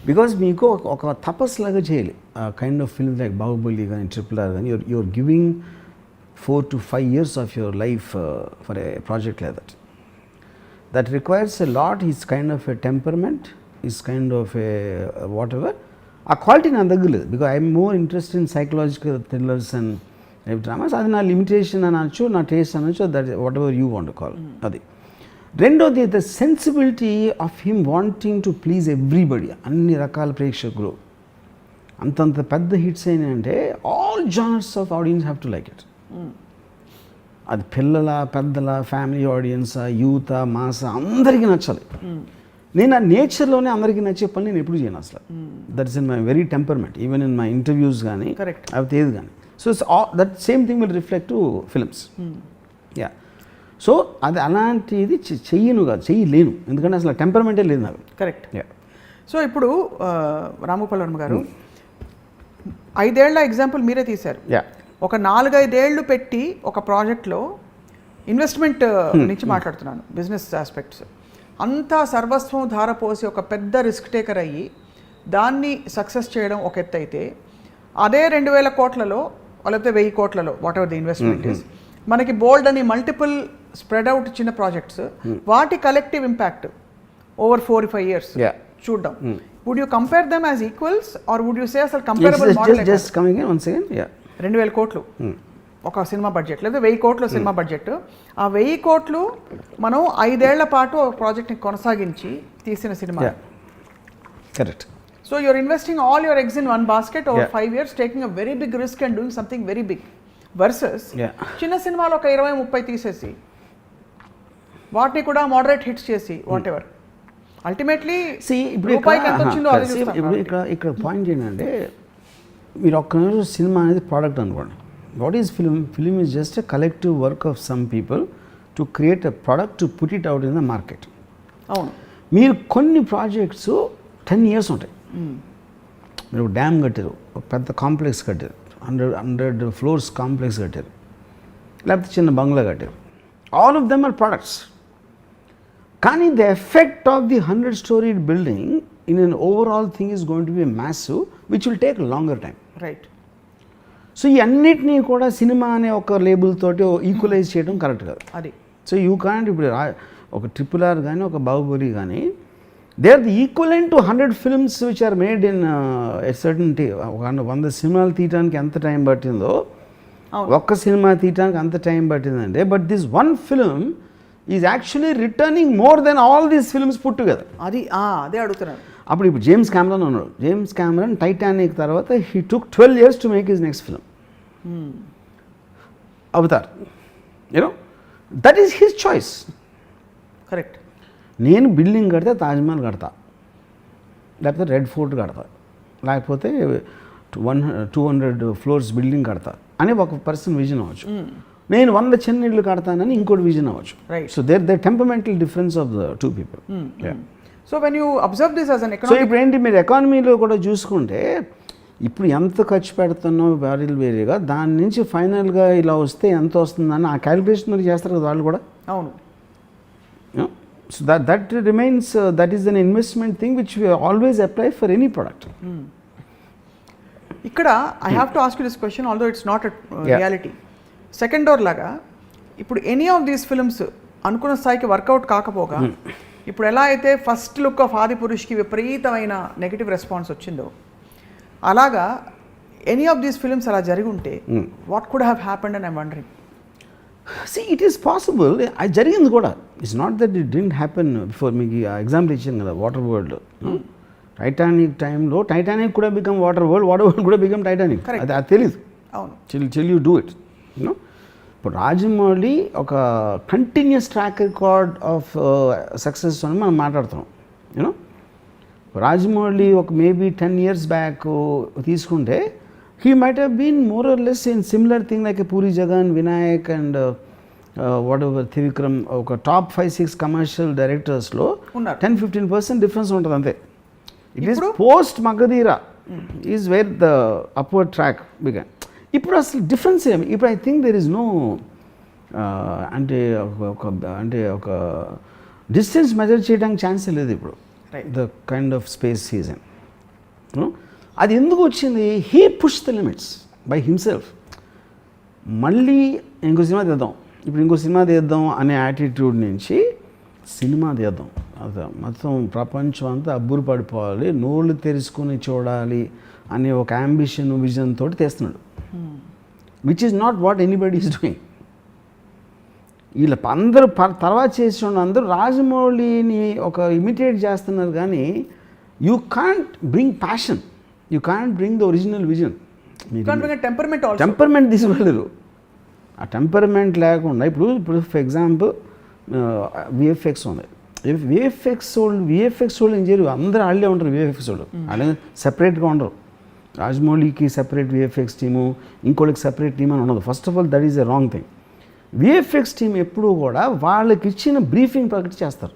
బికాజ్ మీకు ఒక తపస్సులాగా చేయాలి kind of film like Baahubali కానీ RRR కానీ you're giving 4 to 5 years of your life for a project like that requires a lot. His kind of a temperament, his kind of a whatever, ఆ quality నా దగ్గర లేదు. Because I'm more interest in psychological thrillers and dramas. అది నా limitation అనొచ్చు, నా taste అనొచ్చు, that whatever you want call. అది రెండోది the sensibility of him wanting to please everybody, అన్ని రకాల ప్రేక్షకులు. అంతంత పెద్ద హిట్స్ అయినాయంటే all genres of audience have to like it. అది పిల్లల, పెద్దల, ఫ్యామిలీ ఆడియన్స్, యూత్, మాస్ అందరికీ నచ్చాలి. నేను ఆ నేచర్లోనే అందరికీ నచ్చే పని నేను ఎప్పుడు చేయను అసలు. That is in my very temperament, even in my interviews కానీ అవి ఏది కానీ. So that same thing will reflect to films. Yeah, so అది అలాంటిది చెయ్యను కాదు, చెయ్యలేను, ఎందుకంటే అసలు టెంపర్మెంటే లేదు నాకు. కరెక్ట్. సో ఇప్పుడు రాంభూపాల్ వర్మ గారు 5 ఏళ్ల ఎగ్జాంపుల్ మీరే తీశారు. ఒక 4-5 ఏళ్ళు పెట్టి ఒక ప్రాజెక్ట్లో ఇన్వెస్ట్మెంట్ నుంచి మాట్లాడుతున్నాను, బిజినెస్ ఆస్పెక్ట్స్ అంతా సర్వస్వం ధారపోసి ఒక పెద్ద రిస్క్ టేకర్ అయ్యి దాన్ని సక్సెస్ చేయడం ఒక ఎత్తు అయితే, అదే 2,000 కోట్లలో లేకపోతే 1,000 కోట్లలో whatever the investment is, మనకి బోల్డ్ అని మల్టిపుల్ స్ప్రెడ్ అవుట్ చిన్న ప్రాజెక్ట్స్, వాటి కలెక్టివ్ ఇంపాక్ట్ ఓవర్ 4-5 years చూద్దాం. Would you compare them as equals or would you say అసలు కంపేరబుల్ మోడల్? 2,000 కోట్లు ఒక సినిమా బడ్జెట్, లేదా 1,000 కోట్లు సినిమా బడ్జెట్. ఆ 1,000 కోట్లు మనం 5 ఏళ్ల పాటు ఒక ప్రాజెక్ట్ని కొనసాగించి తీసిన cinema. Correct. So you're investing all your eggs in one basket over 5 years, taking a very big risk and doing something very big. Versus చిన్న సినిమాలో ఒక 20-30 తీసేసి వాటిని కూడా మోడరేట్ హిట్స్ చేసి వాట్ ఎవర్ అల్టిమేట్లీ ఇప్పుడు రూపాయికి ఎంత వచ్చిందో అదే చూస్తాం ఇప్పుడు ఇక్కడ పాయింట్ ఏంటంటే మీరు ఒక్క సినిమా అనేది ప్రోడక్ట్ అనుకోండి. What is film? Film is just a collective work of some people to create a product to put it out in the market. అవును. మీరు కొన్ని ప్రాజెక్ట్స్ 10 years ఉంటాయి. మీరు డ్యామ్ కట్టారు, ఒక పెద్ద కాంప్లెక్స్ కట్టారు, 100 floors కాంప్లెక్స్ కట్టారు, లేకపోతే చిన్న బంగ్లా కట్టారు. All of them are products. కానీ the effect of the 100-story building in an overall thing is going to be massive which will take longer time. Right. So ఈ అన్నిటినీ కూడా సినిమా అనే ఒక లేబుల్ తోటి ఈక్వలైజ్ చేయడం కరెక్ట్ కాదు. అది సో యూ కాంట్ ఇప్పుడు ఒక RRR కానీ ఒక బాహుబలి కానీ they are the equivalent to 100 films which are made in a certain 100 సినిమాలు తీయడానికి ఎంత టైం పట్టిందో ఒక్క సినిమా తీయడానికి అంత టైం పట్టిందంటే but this one film is actually returning more than all these films put together. అదే అడుగుతున్నాను. ఇప్పుడు జేమ్స్ కెమెరాన్ ఉన్నాడు. జేమ్స్ కెమెరాన్ టైటానిక్ తర్వాత he took 12 years to make his next film Avatar. You know that is his choice. Correct. నేను building కడితే తాజ్మహల్ కడతా, లేకపోతే red fort కడతా, లేకపోతే 200 floors బిల్డింగ్ కడతా అని ఒక పర్సన్ విజన్ అవ్వచ్చు. నేను 100 చిన్న ఇళ్ళు కడతానని ఇంకోటి విజన్ అవ్వచ్చు. So there temperamental difference of the 2 people. So when you observe this as an so ఇప్పుడు ఏంటి మీరు ఎకానమీలో కూడా చూసుకుంటే ఇప్పుడు ఎంత ఖర్చు పెడుతున్నావు వేరేగా దాని నుంచి ఫైనల్గా ఇలా వస్తే ఎంత వస్తుందని ఆ క్యాలిక్యులేషన్ మరి చేస్తారు కదా వాళ్ళు కూడా. అవును. So that remains that is an investment thing which we always apply for any product. ఇక్కడ I have to ask you this question although it's not reality. Second door లాగా ఇప్పుడు ఎనీ ఆఫ్ దీస్ ఫిల్మ్స్ అనుకున్న స్థాయికి work out కాకపోగా ఇప్పుడు ఎలా అయితే first look of ఆదిపురుష్కి విపరీతమైన negative response వచ్చిందో అలాగా ఎనీ ఆఫ్ దీస్ ఫిల్మ్స్ అలా జరిగి ఉంటే what could have happened and I'm wondering. It is possible. అది జరిగింది కూడా. It's not that it didn't happen before. మీకు ఎగ్జాంపుల్ ఇచ్చాను కదా వాటర్ వరల్డ్. టైటానిక్ టైంలో టైటానిక్ కూడా become water world, water world కూడా బికమ్ టైటానిక్. అది తెలీదు. అవును. Chill you do it. You know ఇప్పుడు రాజమౌళి ఒక continuous track record of success అని మనం మాట్లాడుతున్నాం. యూనో రాజమౌళి ఒక మేబీ 10 years బ్యాక్ తీసుకుంటే he might have been more or less in similar thing like a Puri Jagan, Vinayak and whatever Thivikram, oka top 5-6 commercial directors lo 10-15% difference untadi ante. It is post Magadira is where the upward track began. Ippudu aslu difference em ippudu I think there is no ante oka distance measure cheyadaniki chance ledhu ippudu. The kind of space he is in. You know? అది ఎందుకు వచ్చింది? He push the limits by himself. మళ్ళీ ఇంకో cinema తీద్దాం, ఇప్పుడు ఇంకో cinema తీద్దాం అనే యాటిట్యూడ్ నుంచి సినిమా తీద్దాం, అది మొత్తం ప్రపంచం అంతా అబ్బురు పడిపోవాలి, నోళ్ళు తెరుచుకొని చూడాలి అనే ఒక అంబిషన్ విజన్ తోటి తీస్తున్నాడు. Which is not what anybody is doing. వీళ్ళ అందరూ తర్వాత చేసిన అందరూ రాజమౌళిని ఒక ఇమిటేట్ చేస్తున్నారు కానీ you can't bring passion, you can't bring the original vision. Temperament తీసుకెళ్ళరు. ఆ టెంపర్మెంట్ లేకుండా ఇప్పుడు ఫర్ ఎగ్జాంపుల్ విఎఫ్ఎక్స్ ఉంది. విఎఫ్ఎక్స్ వాళ్ళు ఏం చేయరు, అందరూ వాళ్ళే ఉంటారు. విఎఫ్ఎక్స్ వాళ్ళు వాళ్ళే సెపరేట్గా ఉండరు. రాజమౌళికి సెపరేట్ విఎఫ్ఎక్స్ టీము, ఇంకోళ్ళకి సెపరేట్ టీమ్ అని ఉండదు. First of all that is a wrong thing. VFX team ఎప్పుడూ కూడా వాళ్ళకి ఇచ్చిన బ్రీఫింగ్ ప్రకటి చేస్తారు.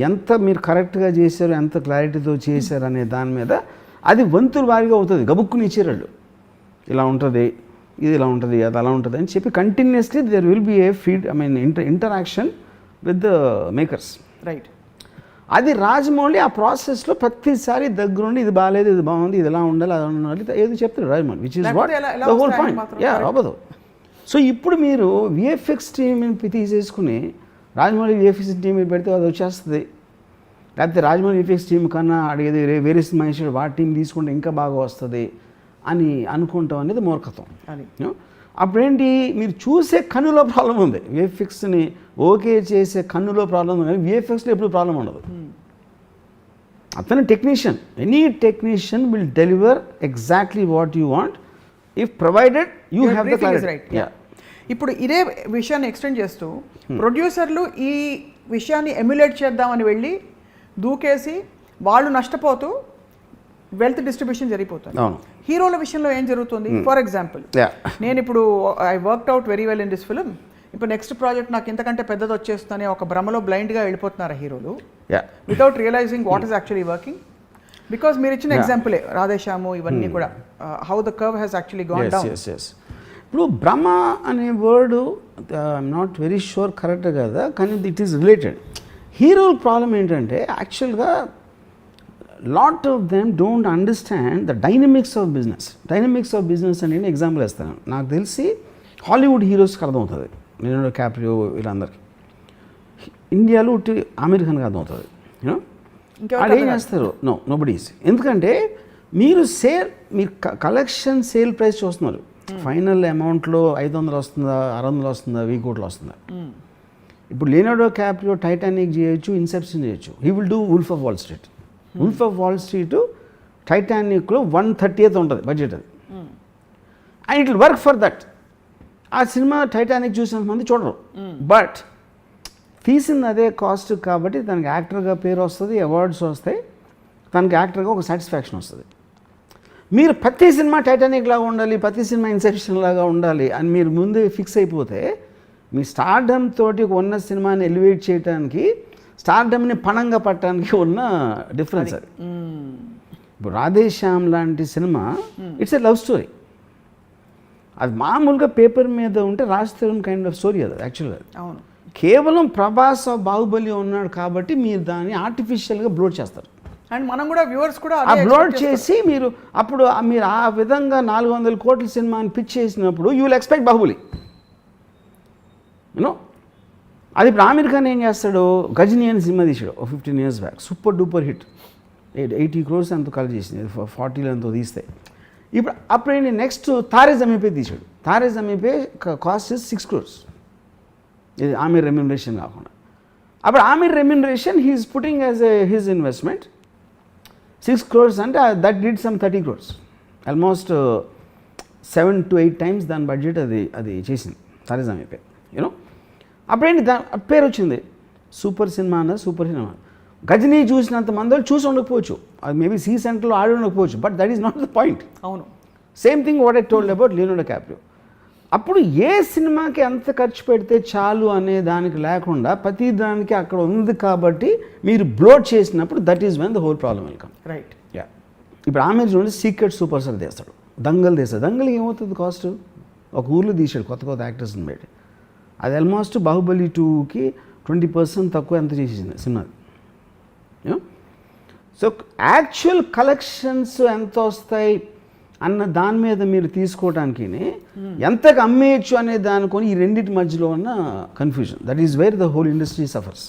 ఎంత మీరు కరెక్ట్గా చేశారు, ఎంత క్లారిటీతో చేశారు అనే దాని మీద అది వంతుల వారిగా అవుతుంది. గబుక్కుని ఇచ్చారు వాళ్ళు, ఇలా ఉంటుంది, ఇది ఇలా ఉంటుంది, అది అలా ఉంటుంది అని చెప్పి continuously there will be a interaction with the makers. Right. అది రాజమౌళి ఆ ప్రాసెస్లో ప్రతిసారి దగ్గరుండి ఇది బాగాలేదు, ఇది బాగుంది, ఇది ఎలా ఉండాలి, అలా ఉండాలి ఏదో చెప్తారు Rajamouli. Which is what the whole point. అవ్వదు. సో ఇప్పుడు మీరు విఎఫ్ఎక్స్ టీమ్ తీసేసుకుని రాజమౌళి విఎఫ్ఎక్స్ టీం పెడితే అది వచ్చేస్తుంది. లేకపోతే రాజమౌళి విఎఫ్ఎక్స్ టీం కన్నా అడిగేది వేరే సినిమా ఇచ్చాడు వాటి టీం తీసుకుంటే ఇంకా బాగా వస్తుంది అని అనుకుంటాం అనేది మూర్ఖత్వం. అప్పుడేంటి మీరు చూసే కన్నులో ప్రాబ్లం ఉంది. విఎఫ్ఎక్స్ని ఓకే చేసే కన్నులో ప్రాబ్లం ఉంది కానీ విఎఫ్ఎక్స్లో ఎప్పుడు ప్రాబ్లం ఉండదు. అతను technician, any technician will deliver exactly what you want if provided you have the clarity. ఇప్పుడు ఇదే విషయాన్ని ఎక్స్టెండ్ చేస్తూ ప్రొడ్యూసర్లు ఈ విషయాన్ని ఎమ్యులేట్ చేద్దామని వెళ్ళి దూకేసి వాళ్ళు నష్టపోతూ వెల్త్ డిస్ట్రిబ్యూషన్ జరిగిపోతుంది. హీరోల విషయంలో ఏం జరుగుతుంది? ఫర్ ఎగ్జాంపుల్, నేను ఇప్పుడు I worked out very well in this film, ఇప్పుడు నెక్స్ట్ ప్రాజెక్ట్ నాకు ఇంతకంటే పెద్దది వచ్చేస్తుందని ఒక భ్రమలో బ్లైండ్గా వెళ్ళిపోతున్నారు హీరోలు, without realising what is actually working. Because మీరు ఇచ్చిన ఎగ్జాంపులే రాధేశ్యాము ఇవన్నీ కూడా how the curve has actually gone down. ఇప్పుడు భ్రమ అనే word I'm not very sure correct కదా, కానీ ఇట్ ఈస్ రిలేటెడ్. హీరోల ప్రాబ్లం ఏంటంటే యాక్చువల్గా lot of them don't understand the dynamics of business. Dynamics of business అని నేను ఎగ్జాంపుల్ ఇస్తాను. నాకు తెలిసి హాలీవుడ్ హీరోస్కి అర్థమవుతుంది, లియోనార్డో క్యాప్రియో వీళ్ళందరికీ. ఇండియాలో ఆమిర్ ఖాన్కి అర్థమవుతుంది. యూనో వాళ్ళు ఏం చేస్తారు? Nobody is. ఎందుకంటే మీరు కలెక్షన్ సేల్ ప్రైస్ చూస్తున్నారు, ఫైనల్ అమౌంట్లో 500 వస్తుందా, 600 వస్తుందా, 1000 కోట్లు వస్తుందా. ఇప్పుడు లియోనార్డో క్యాప్రియో టైటానిక్ చేయొచ్చు, ఇన్సెప్షన్ చేయొచ్చు. He will do Wolf of Wall Street. Wolf of Wall Street టైటానిక్లో 1/30th ఉంటుంది బడ్జెట్, అది. And it will work for that. ఆ సినిమా టైటానిక్ చూసినంత మంది చూడరు, బట్ తీసింది అదే కాస్ట్ కాబట్టి తనకి యాక్టర్గా పేరు వస్తుంది, అవార్డ్స్ వస్తాయి, తనకి యాక్టర్గా ఒక సాటిస్ఫాక్షన్ వస్తుంది. మీరు ప్రతి సినిమా టైటానిక్ లాగా ఉండాలి, ప్రతి సినిమా ఇన్సెప్షన్ లాగా ఉండాలి అని మీరు ముందే ఫిక్స్ అయిపోతే మీ స్టార్డమ్ తోటి ఉన్న సినిమాని ఎలివేట్ చేయడానికి, స్టార్డమ్ని పణంగా పట్టడానికి ఉన్న డిఫరెన్స్ అది. ఇప్పుడు రాధేశ్యామ్ లాంటి cinema it's a love story. అది మామూలుగా పేపర్ మీద ఉంటే రాజ్-తరుణ్ కైండ్ ఆఫ్ స్టోరీ అది యాక్చువల్గా. అవును, కేవలం ప్రభాస్ బాహుబలి ఉన్నాడు కాబట్టి మీరు దాన్ని ఆర్టిఫిషియల్గా బ్లోడ్ చేస్తారు. అండ్ మనం కూడా వ్యూవర్స్ కూడా బ్లోడ్ చేసి మీరు అప్పుడు మీరు ఆ విధంగా 400 కోట్ల సినిమాని పిచ్ చేసినప్పుడు you will expect Baahubali. You know అది ఇప్పుడు ఆమిర్ ఖాన్ ఏం చేస్తాడు? గజనీ అని సినిమా తీసాడు 15 years back, super duper hit, 80 crores ఎంతో కలెక్ట్ చేసింది, 40 ఎంతో తీస్తే. ఇప్పుడు అప్పుడేంటి నెక్స్ట్ తారే జమీన్ పే తీసాడు. Taare Zameen pay cost 6 crores, ఇది ఆమిర్ రెమ్యునరేషన్ కాకుండా. అప్పుడు Aamir remuneration he's putting as his investment 6 crores అంటే that did some 30 crores, almost 7 to 8 times దాని బడ్జెట్ అది చేసింది తారే జమీన్ పే. యూనో అప్పుడేంటి పేరు వచ్చింది, సూపర్ సినిమా అన్నది సూపర్ సినిమా. గజనీ చూసినంత మంది చూసి ఉండకపోవచ్చు, అది మేబీ సీ సెంటర్లో ఆడి ఉండకపోవచ్చు, but that is not the point. అవును, same thing what I told about Leonardo Caprio. అప్పుడు ఏ సినిమాకి ఎంత ఖర్చు పెడితే చాలు అనే దానికి లేకుండా ప్రతి దానికి అక్కడ ఉంది కాబట్టి మీరు బ్లోడ్ చేసినప్పుడు that is when the whole problem welcome. Right. Yeah, ఇప్పుడు ఆమె చూడండి సీక్రెట్ సూపర్ స్టార్ తీస్తాడు, దంగల్ తీస్తాడు. దంగల్ ఏమవుతుంది కాస్ట్? ఒక ఊర్లో తీసాడు కొత్త యాక్టర్స్ని పెట్టి. అది ఆల్మోస్ట్ బాహుబలి 2కి 20% తక్కువ ఎంత చేసేసింది సినిమాది. సో యాక్చువల్ కలెక్షన్స్ ఎంత వస్తాయి అన్న దాని మీద మీరు తీసుకోవడానికి ఎంతకు అమ్మేయచ్చు అనే దానికొని ఈ రెండింటి మధ్యలో ఉన్న confusion, that is where the whole industry suffers.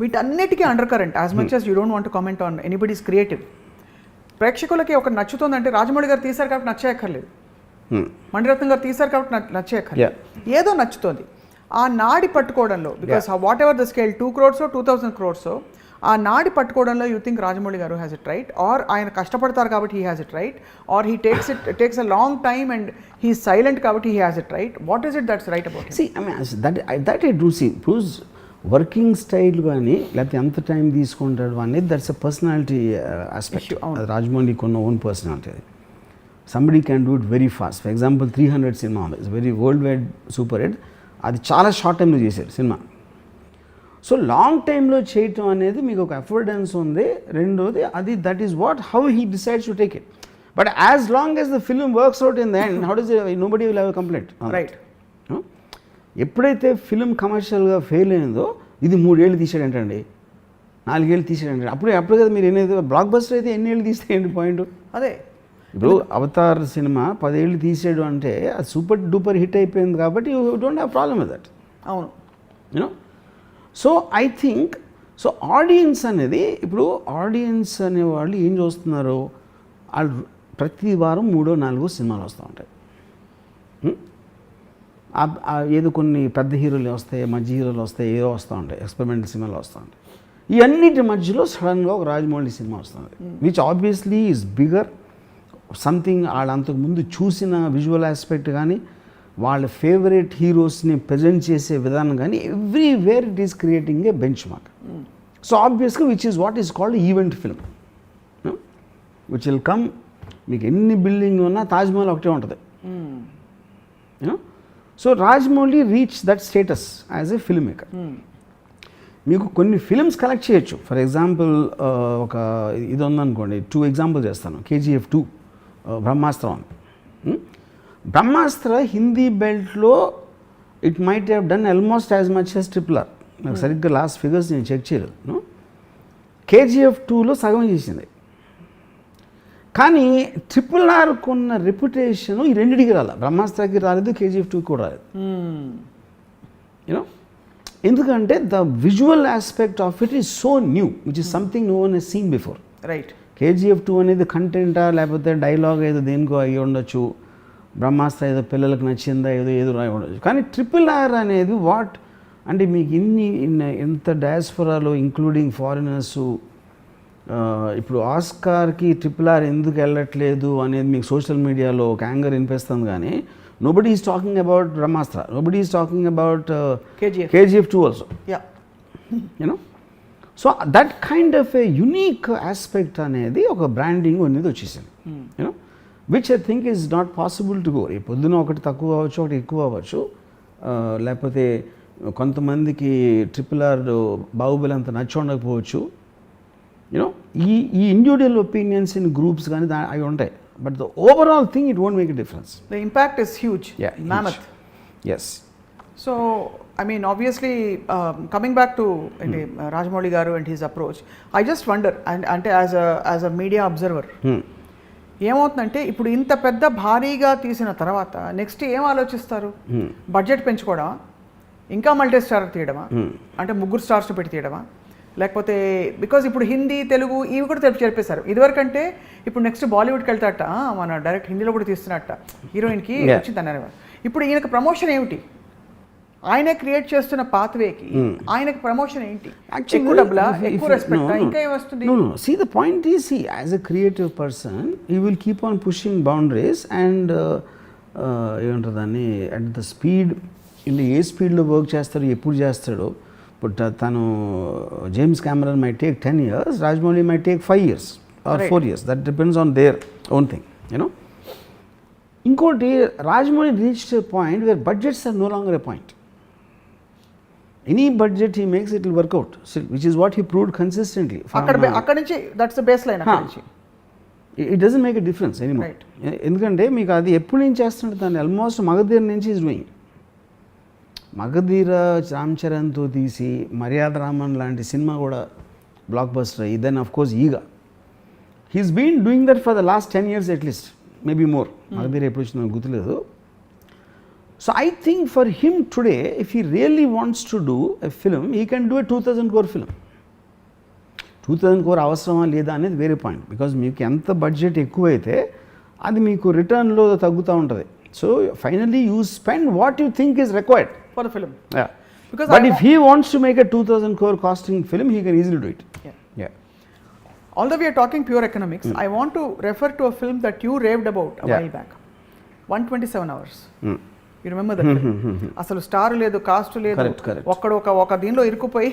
వీటన్నిటికీ undercurrent, as much as you don't want to comment on anybody's creative. ప్రేక్షకులకి ఒక నచ్చుతుందంటే రాజమౌళి గారు తీశారు కాబట్టి నచ్చేయక్కర్లేదు, మణిరత్నం గారు తీశారు కాబట్టి నచ్చేయక్కర్లేదు, ఏదో నచ్చుతుంది. ఆ నాడి పట్టుకోవడంలో, because whatever the scale 2 crores 2000 crores, ఆ నాడి పట్టుకోవడంలో యూ థింక్ రాజమౌళి గారు హ్యాస్ ఇట్ రైట్, ఆర్ ఆయన కష్టపడతారు కాబట్టి he has it right, or he takes a long time and he silent కాబట్టి he has it right? What is it that's right about him? See, I mean, that I do see. Who's working style కానీ లేకపోతే ఎంత టైం తీసుకుంటాడు అనేది that's a personality aspect. రాజమౌళికి ఉన్న own personality అది. Somebody can do it very fast. For example 300 సినిమా ఉంది, it's very worldwide super hit. అది చాలా షార్ట్ టైంలో చేశారు సినిమా. సో లాంగ్ టైంలో చేయటం అనేది మీకు ఒక అఫోర్డెన్స్ ఉంది. రెండోది అది that is what how he decides to take it. But as long as the film works out in the end, how does nobody will have a complaint. Right. ఎప్పుడైతే film కమర్షియల్గా ఫెయిల్ అయిందో, ఇది 3 ఏళ్ళు తీసాడంటండి, 4 ఏళ్ళు తీసాడంటే, అప్పుడు కదా మీరు ఏదైతే బ్లాక్ బస్టర్ అయితే ఎన్ని ఏళ్ళు తీస్తే ఏంటి పాయింట్? అదే ఇప్పుడు అవతార్ సినిమా 10 ఏళ్ళు తీసాడు అంటే అది సూపర్ డూపర్ హిట్ అయిపోయింది కాబట్టి you don't have problem with that. అవును, you know. So I think so audience అనేది, ఇప్పుడు ఆడియన్స్ అనేవాళ్ళు ఏం చూస్తున్నారు, వాళ్ళు ప్రతి వారం 3-4 సినిమాలు వస్తూ ఉంటాయి. ఏదో కొన్ని పెద్ద హీరోలు వస్తాయి, మధ్య హీరోలు వస్తాయి, ఏదో వస్తూ ఉంటాయి, ఎక్స్పెరిమెంటల్ సినిమాలు వస్తూ ఉంటాయి. ఈ అన్నిటి మధ్యలో సడన్గా ఒక రాజమౌళి సినిమా వస్తుంది, which obviously is bigger something. వాళ్ళు అంతకుముందు చూసిన విజువల్ ఆస్పెక్ట్ కానీ, వాళ్ళ ఫేవరెట్ హీరోస్ని ప్రజెంట్ చేసే విధానం కానీ, everywhere it is creating a bench mark. So ఆబ్వియస్గా which is what is called event film, which will come. మీకు ఎన్ని బిల్డింగ్లు ఉన్నా తాజ్మహల్ ఒకటే ఉంటుంది. So Rajamouli reach that status as a film maker. మీకు కొన్ని ఫిల్మ్స్ కలెక్ట్ చేయొచ్చు. ఫర్ ఎగ్జాంపుల్ ఒక ఇది ఉందనుకోండి, 2 ఎగ్జాంపుల్ చేస్తాను. KGF 2, బ్రహ్మాస్త్రం అని. బ్రహ్మాస్త్ర హిందీ బెల్ట్లో it might have done almost as much as RRR. నాకు సరిగ్గా లాస్ట్ ఫిగర్స్ నేను చెక్ చేయలేదు. KGF 2లో సగం చేసింది. కానీ RRRకు ఉన్న రెప్యుటేషన్ ఈ రెండింటికి రాలేదు. బ్రహ్మాస్త్రకి రాలేదు, KGF 2 కూడా రాలేదు. యూనో, ఎందుకంటే the visual aspect of it is so new, which is something no one has seen before. Right. KGF 2 అనేది కంటెంటా లేకపోతే డైలాగ్ ఏదో దేనికో అయ్యి ఉండొచ్చు, బ్రహ్మాస్త్ర ఏదో పిల్లలకు నచ్చిందా ఏదో రాయి ఉండొచ్చు. కానీ RRR అనేది వాట్ అంటే మీకు ఎంత డయాస్ఫోరాలో ఇంక్లూడింగ్ ఫారినర్స్, ఇప్పుడు ఆస్కార్కి RRR ఎందుకు వెళ్ళట్లేదు అనేది మీకు సోషల్ మీడియాలో ఒక యాంగర్ వినిపిస్తుంది. కానీ nobody is talking about Brahmastra, nobody is talking about KGF 2 also. Yeah. You know, so that kind of a unique aspect అనేది ఒక బ్రాండింగ్ అనేది వచ్చేసింది. You know, which I think is not possible to go. ఈ పొద్దున ఒకటి తక్కువ అవ్వచ్చు, ఒకటి ఎక్కువ అవ్వచ్చు, లేకపోతే కొంతమందికి RRR బాహుబలి అంత నచ్చి ఉండకపోవచ్చు. యూనో, ఈ ఇండివిజువల్ ఒపీనియన్స్ ఇన్ గ్రూప్స్ కానీ అవి ఉంటాయి. But the overall thing, it won't make a difference. The impact is huge. Yeah, mammoth. Huge. Yes. So, I mean, obviously, coming back to Rajamouli garu and his approach, I just wonder, and as a media observer, ఏమవుతుందంటే ఇప్పుడు ఇంత పెద్ద భారీగా తీసిన తర్వాత next ఏం ఆలోచిస్తారు? Budget పెంచుకోవడమా, ఇంకా మల్టీ స్టార్ తీయడమా, అంటే 3 స్టార్స్ పెట్టి తీయడమా, లేకపోతే బికాజ్ ఇప్పుడు హిందీ తెలుగు ఇవి కూడా చెప్పేశారు. ఇదివరకంటే ఇప్పుడు నెక్స్ట్ బాలీవుడ్కి వెళ్తాట, మన డైరెక్ట్ హిందీలో కూడా తీస్తున్నట్ట, హీరోయిన్కి వచ్చింది అన్నారు. ఇప్పుడు ఈయనకు ప్రమోషన్ ఏమిటి? ఆయనే క్రియేట్ చేస్తున్న పాత్వేకి ఆయనకు ప్రమోషన్ ఏంటి? ఎక్కువ డబ్బులా, ఎక్కువ రెస్పెక్ట్, ఇంకా ఏం వస్తుంది? See, the point is, see, as a creative person, he will keep on pushing boundaries and ఏమంటారు దాన్ని, అట్ ద స్పీడ్, ఏ స్పీడ్లో వర్క్ చేస్తాడు, ఎప్పుడు చేస్తాడో. బట్ తను James Cameron might take 10 years, Rajamouli might take 5 years or 4 years. That depends on their own thing, you know. ఇంకోటి, Rajamouli reached a point where budgets are no longer a point. Any budget he makes, it will work out, which is what he proved consistently. అక్కడ నుంచి that's the baseline. అక్కడ నుంచి it doesn't make a difference anymore. ఎందుకంటే మీకు అది ఎప్పుడు నుంచి చేస్తుంటే దాన్ని ఆల్మోస్ట్ మగధీర నుంచి ఈజ్ డూయింగ్. మగధీర రామ్ చరణ్తో తీసి మర్యాద రామన్ లాంటి సినిమా కూడా బ్లాక్ బస్టర్ అయ్యి, then of course Eega. He's been doing that for the last 10 years at least, maybe more. Magadheera ఎప్పుడు వచ్చిందో గుర్తులేదు. So I think for him today, if he really wants to do a film, he can do a 2000 crore film. 2000 crore అవసరమా లేదా అనేది వేరే point. Because మీకు ఎంత budget ఎక్కువైతే అది మీకు రిటర్న్లో తగ్గుతూ ఉంటుంది. So finally you spend what you think is required for the film. Yeah. Because but if he wants to make a 2000 crore costing film, he can easily do it. Yeah. Although we are talking pure economics, I want to refer to a film that you raved about a while back. 127 hours. You remember that film? అసలు star లేదు, cost లేదు, ఒక్కడు ఒక దీనిలో ఇరుక్కుపోయి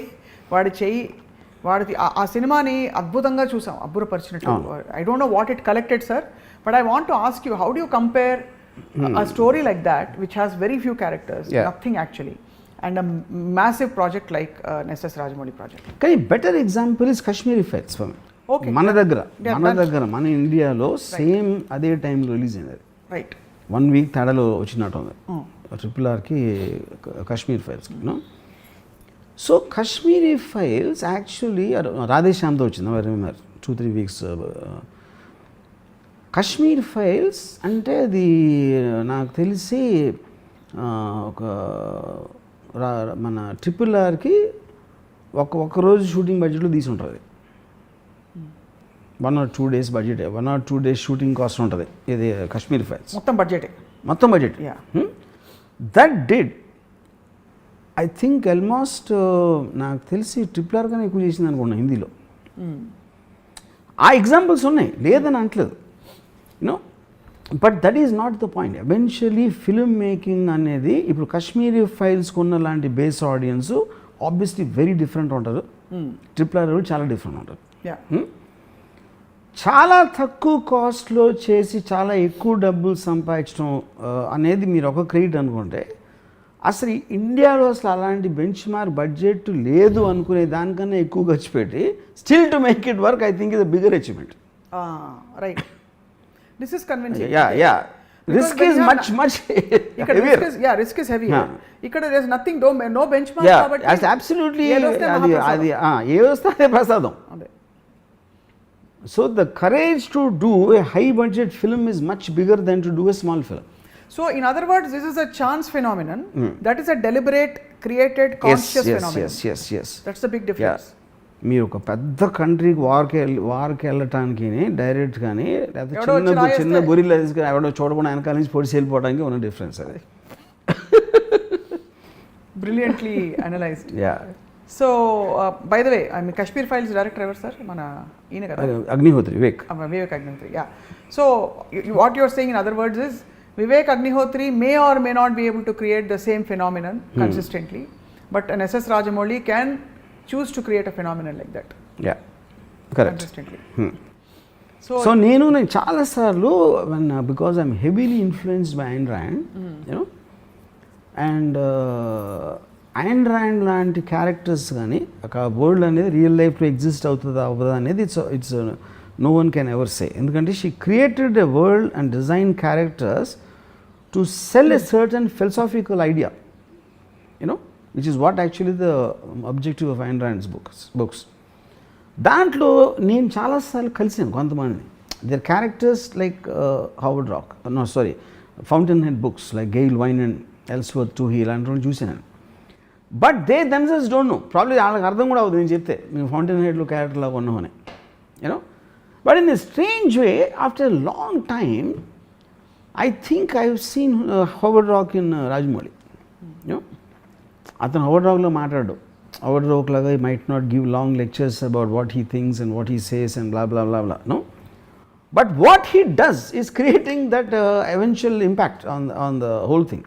వాడి ఆ సినిమాని అద్భుతంగా చూసాం, అబ్బురపరిచినట్టు. I don't know what it collected, sir, but I want to ask you, how do you compare a story like that, which has very few characters, nothing actually, and a massive project like SS Rajamouli project? Okay, better example is Kashmiri Files for me. Okay. మన దగ్గర మన ఇండియాలో same అదే టైంలో release అయింది. Right. 1 week తేడాలో వచ్చినట్టు ఉంది RRRకి Kashmir Files. So Kashmiri Files actually రాధేశ్యామ్తో వచ్చింది. I remember 2-3 weeks. Kashmir Files అంటే అది నాకు తెలిసి ఒక మన RRRకి ఒక రోజు షూటింగ్ బడ్జెట్లో తీసి ఉంటుంది. 1 or 2 days budget, 1 or 2 days shooting cost ఉంటుంది ఇది కాశ్మీర్ ఫైల్స్. మొత్తం budget. That did, I think almost నాకు తెలిసి RRR కన్నా ఎక్కువ చేసింది అనుకున్నా హిందీలో. ఆ ఎగ్జాంపుల్స్ ఉన్నాయి, లేదని అనట్లేదు. You know, but that is not the point. Eventually film making అనేది ఇప్పుడు కాశ్మీరీ ఫైల్స్కి ఉన్న లాంటి base audience obviously very different ఉంటారు. RRR వాళ్ళు చాలా డిఫరెంట్ ఉంటుంది. యా చాలా తక్కువ కాస్ట్లో చేసి చాలా ఎక్కువ డబ్బులు సంపాదించడం అనేది మీరు ఒక క్రెడిట్ అనుకుంటే, అసలు ఇండియాలో అసలు అలాంటి బెంచ్ మార్క్ బడ్జెట్ లేదు అనుకునే దానికన్నా ఎక్కువ ఖర్చు పెట్టి still to make it work, I think is a bigger achievement. Right, this is convincing. Yeah risk is much ఇక్కడ రిస్క్ ఇస్ హెవీ. ఇక్కడ there is nothing, no benchmark కాబట్టి absolutely అది ఏ వస్తే అదే ప్రసాదం. So the courage to do a high budget film is much bigger than to do a small film. So in other words, this is a chance phenomenon. That is a deliberate, created, conscious phenomenon. Yes. That's the big difference. మీరు ఒక పెద్ద కంట్రీకి వార్కి వెళ్ళటానికి direct కానీ లేకపోతే చిన్న గురిలో తీసుకుని ఎవడో చూడకుండా వెనకాల నుంచి పొడిచి వెళ్ళిపోవడానికి ఉన్న డిఫరెన్స్ అది. Brilliantly analyzed. Yeah. So, by the way, I mean Kashmir Files director ever sir? Mana ine kada? Agnihotri, Vivek. Vivek Agnihotri, yeah. So, what you are saying in other words is, Vivek Agnihotri may or may not be able to create the same phenomenon consistently, but an SS Rajamouli can choose to create a phenomenon like that. Yeah, correct. Consistently. So నేను చాలాసార్లు because I'm heavily influenced by Ayn Rand, you know, and Ayn Rand లాంటి characters కానీ ఒక world అనేది real లైఫ్లో exist అవుతుందా అవ్వదా అనేది it's no one can ever say. ఎందుకంటే she created a world and design characters to sell a certain philosophical idea, you know, which is what actually the objective of Ayn Rand's books. దాంట్లో నేను చాలాసార్లు కలిసాను కొంతమందిని. There characters like Howard Roark, Fountainhead books like Gail Wynand and Ellsworth Toohey ఇలాంటి చూసాను. But they themselves don't know, probably వాళ్ళకి అర్థం కూడా అవుతుంది నేను చెప్తే మేము ఫౌంటైన్ హెడ్లో క్యారెక్టర్లా ఉన్నామని, you know. But in a strange way after a long time I think I have seen Howard Roark in Rajamouli. You know, అతను హవర్డ్ రాక్లో మాట్లాడు, హవర్డ్ రాక్ లాగా he might not give long lectures about what he thinks and what he says and blah blah blah blah, no. But what he does is creating that eventual impact on the whole thing.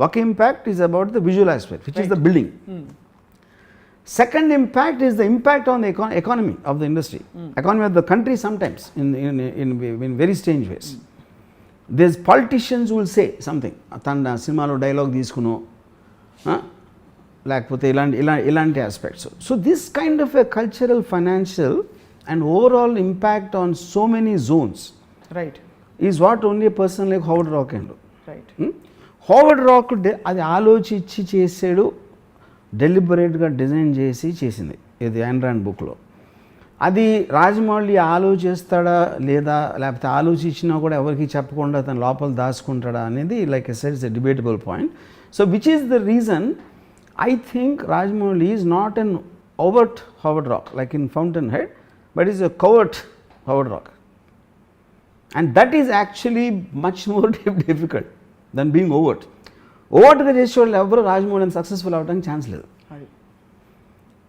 Work impact is about the visual aspect, which is the building. Second impact is the impact on the economy of the industry, economy of the country sometimes in very strange ways. There's politicians who will say something, tanda cinema lo dialogue తీసుకును లేకపోతే ఇలాంటి aspects. So this kind of a cultural, financial and overall impact on so many zones, right, is what only a person like Howard Rock can do. Right. Howard Rock అది ఆలోచించి చేసాడు, డెలిబరేట్గా design చేసింది ఇది Ayn Rand బుక్లో. అది రాజమౌళి ఆలోచిస్తాడా లేదా, లేకపోతే ఆలోచించినా కూడా ఎవరికి చెప్పకుండా తన లోపల దాచుకుంటాడా అనేది like I said it's a debatable point. So which is the reason I think Rajamouli is not an overt Howard Rock like in Fountainhead, but is a covert Howard Rock, and that is actually much more difficult than being overt. Overtగా చేసేవాళ్ళు ఎవరు Rajamouli successful అవడానికి chance లేదు,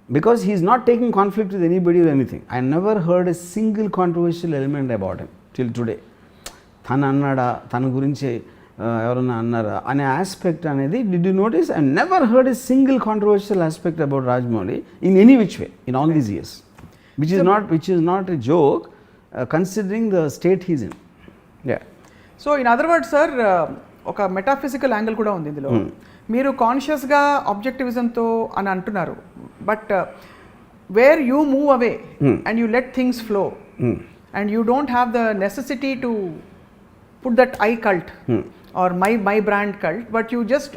because he is not taking conflict with anybody or anything. I never heard a single controversial element about him till today. తను అన్నాడా, తన గురించి ఎవరన్నా అన్నారా అనే ఆస్పెక్ట్ అనేది, did you notice? I never heard a single controversial aspect about Rajamouli in any which way in all these years, which is not a joke considering the state he's in. Yeah. So in other words sir, ఒక metaphysical angle కూడా ఉంది ఇందులో. మీరు కాన్షియస్గా ఆబ్జెక్టివిజంతో అని అంటున్నారు, but where you move away and you let things flow and you don't have the necessity to put that I cult or my brand cult, but you just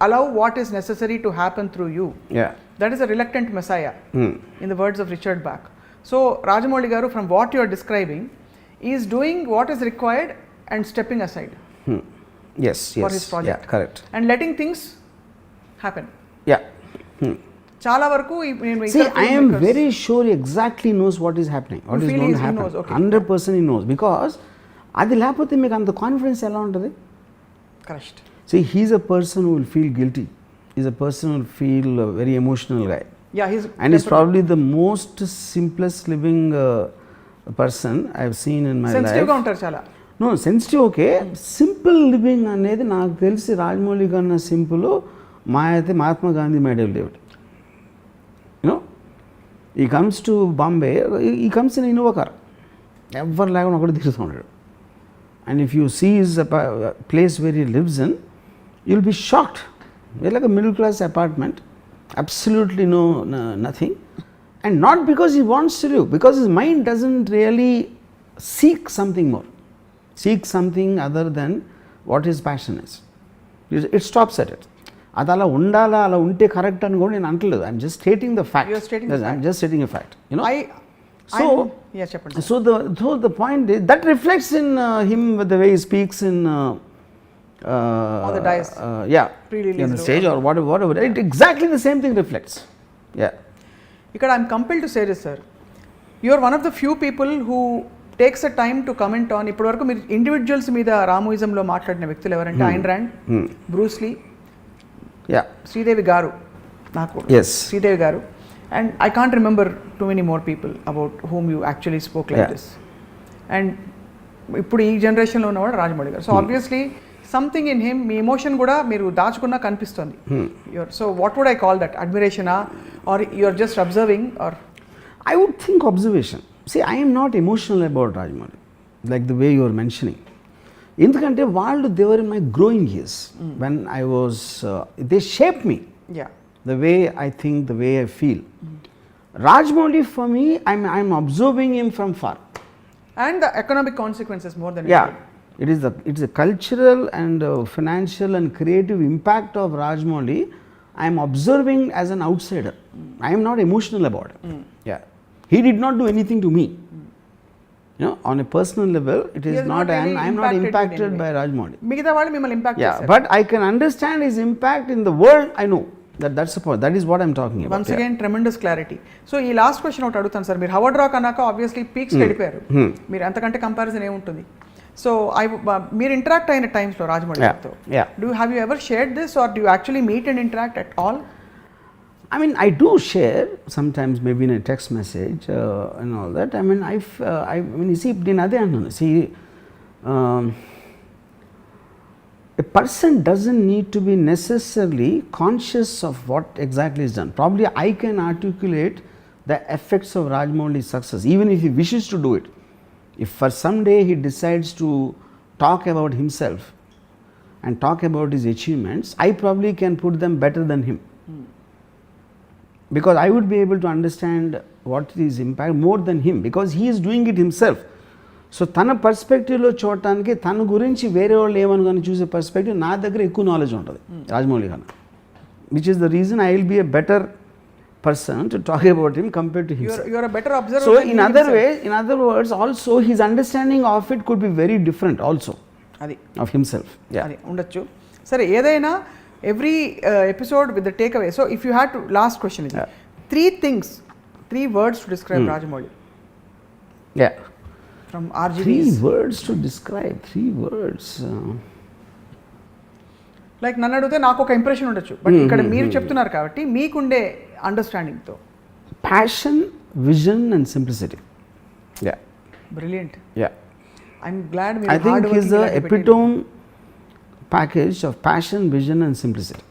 allow what is necessary to happen through you. Yeah. That is a reluctant messiah, in the words of Richard Bach. So Rajamouli garu, from what you are describing, is doing what is required and stepping aside. Yes. For his project. Yeah, correct. And letting things happen. Yeah. Chala varaku see, I am very sure he exactly knows what is happening, what is going to happen. Knows, okay. 100% he knows, because అది లేకపోతే మీకు అంత confidence ఎలా ఉంటుంది? Correct. See, he's a person who will feel guilty. He's a person who will feel a very emotional guy. Yeah, he's probably the most simplest living person I've seen in my life. Sensitive ga untaru chala. No, sensitive okay. Simple living అనేది నాకు తెలిసి రాజమౌళి కన్నా simple మా అయితే Mahatma Gandhi might have lived. You know, he comes to Bombay, he comes in Innova car, ఎవరు లేకుండా ఒకటి తిరుగుతూ ఉంటాడు. And if you see his place where he lives in, you'll be shocked. We're like a middle class apartment, absolutely nothing, and not because he wants to live, because his mind doesn't really seek something more, seek something other than what his passion is. It stops at it. అది అలా ఉండాలా, అలా ఉంటే correct అని కూడా నేను అంటలేదు. I'm just stating the fact. I'm just stating a fact, you know. So the point is that reflects in him with the way he speaks in on the dais, on the stage or whatever. It exactly the same thing reflects. Ikkada I'm compelled to say this, sir. You are one of the few people who takes a time to comment on, ఇప్పటి వరకు మీరు individuals మీద రామోయిజంలో మాట్లాడిన వ్యక్తులు ఎవరంటే Ayn Rand, Bruce Lee, Sridevi garu, నాకు శ్రీదేవి గారు, and I can't remember too many more people about whom you actually spoke like this. And ఇప్పుడు ఈ జనరేషన్లో ఉన్నవాడు Rajamouli garu. So obviously something in him, మీ ఎమోషన్ కూడా మీరు దాచుకున్నా కనిపిస్తుంది. So what would I call that? అడ్మిరేషనా, or you are just observing, or? I would think observation. See, I am not emotional about Rajamouli, like the way you are mentioning. ఎందుకంటే వాళ్ళు, they were in my growing years. When I was, they shaped me. The way I think, the way I feel. Rajamouli for me, I'm observing him from far. And the economic consequences more than it's a cultural and financial and creative impact of Rajamouli. I am observing as an outsider. I am not emotional about it. He did not do anything to me. You know, on a personal level, it is not, and I am not impacted by Rajamouli. Migitha vallu mimmalni impact chesaru. But I can understand his impact in the world. I know that's the point. That is what I am talking about. Once again, tremendous clarity. So ee last question ఒకటి అడుగుతాను sir. మీరు హవర్డ్ rock అన్నాక obviously peaks వెళ్ళిపోయారు. మీరు అంతకంటే comparison ఏముంటుంది? So మీరు interact అయిన టైమ్స్లో రాజమౌళి గారితో, have you ever shared this, or do you actually meet and interact at all? I mean, I do share sometimes, maybe in a text message and all that. I mean, you see, a person doesn't need to be necessarily conscious of what exactly is done. Probably I can articulate the effects of Rajamouli's success, even if he wishes to do it. If for some day he decides to talk about himself and talk about his achievements, I probably can put them better than him. Because I would be able to understand what is impact more than him, because he is doing it himself. So తన పర్స్పెక్టివ్లో చూడటానికి, తన గురించి వేరే వాళ్ళు ఏమనుకొని చూసే perspective నా దగ్గర ఎక్కువ నాలెడ్జ్ ఉంటుంది రాజమౌళి గారు, which is the reason I will be a better person to talk about him compared to himself. You're a better observer. So in other words, also his understanding of it could be very different also. Adi of himself. Adi undachu. Sare edaina every episode with the takeaway. So if you had to, last question is three words to describe Rajamouli. From RGV's. 3 words to describe. 3 words. Like నన్ను అడిగితే నాకు ఒక impression ఉండొచ్చు, but ఇక్కడ మీరు చెప్తున్నారు కాబట్టి మీకుండే అండర్స్టాండింగ్తో. Passion, vision and simplicity. Brilliant. I'm glad. I think he is the epitome package of passion, vision and simplicity.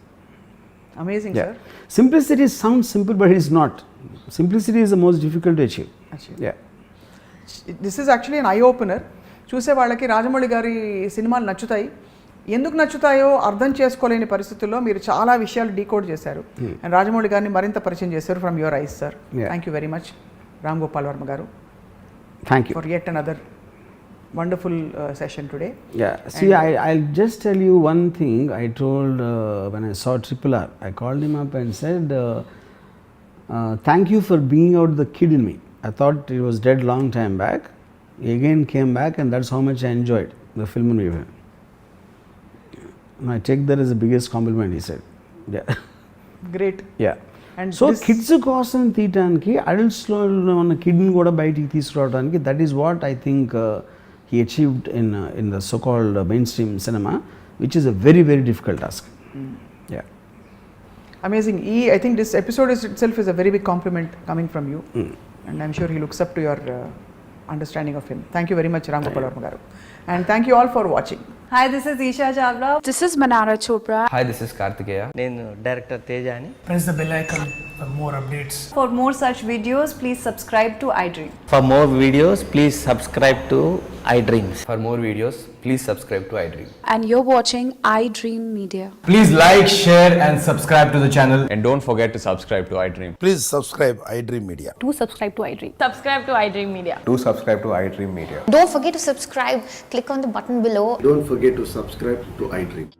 Amazing sir. Simplicity sounds simple, but it is not. Simplicity is the most difficult to achieve. This is actually an eye opener. చూసే వాళ్ళకి రాజమౌళి గారి సినిమాలు నచ్చుతాయి, ఎందుకు నచ్చుతాయో అర్థం చేసుకోలేని పరిస్థితుల్లో మీరు చాలా విషయాలు డీకోడ్ చేశారు అండ్ రాజమౌళి గారిని మరింత పరిచయం చేశారు from your eyes sir. Thank you very much Ram Gopal Varma garu. Thank you for yet another wonderful session today. See, I'll just tell you one thing I told when I saw Triple R. I called him up and said, thank you for bringing out the kid in me. I thought it was dead long time back. He again came back, and that's how much I enjoyed the film in Viva. I take that as the biggest compliment, he said. Great. And so kids కోసం తీయటానికి, అడల్ట్స్లో ఉన్న కిడ్ని కూడా బయటికి తీసుకురావడానికి, that is what I think he achieved in the so-called mainstream cinema, which is a very, very difficult task. Amazing. I think this episode itself is a very big compliment coming from you, and I'm sure he looks up to your understanding of him. Thank you very much, Ram Gopal Varma garu, and thank you all for watching. Hi, this is Isha Chavla. This is Manara Chopra. Hi, this is Kartikeya. నేను director Teja అని. Press the bell icon. for more updates. For more such videos, please subscribe to iDream. For more videos, please subscribe to iDreams. For more videos, please subscribe to iDream. And you're watching iDream Media. Please like, share and subscribe to the channel. And don't forget to subscribe to iDream. Please subscribe iDream Media. Do subscribe to iDream. Subscribe to iDream Media. Do subscribe to iDream Media. Don't forget to subscribe. Click on the button below. Don't forget to subscribe to iDream.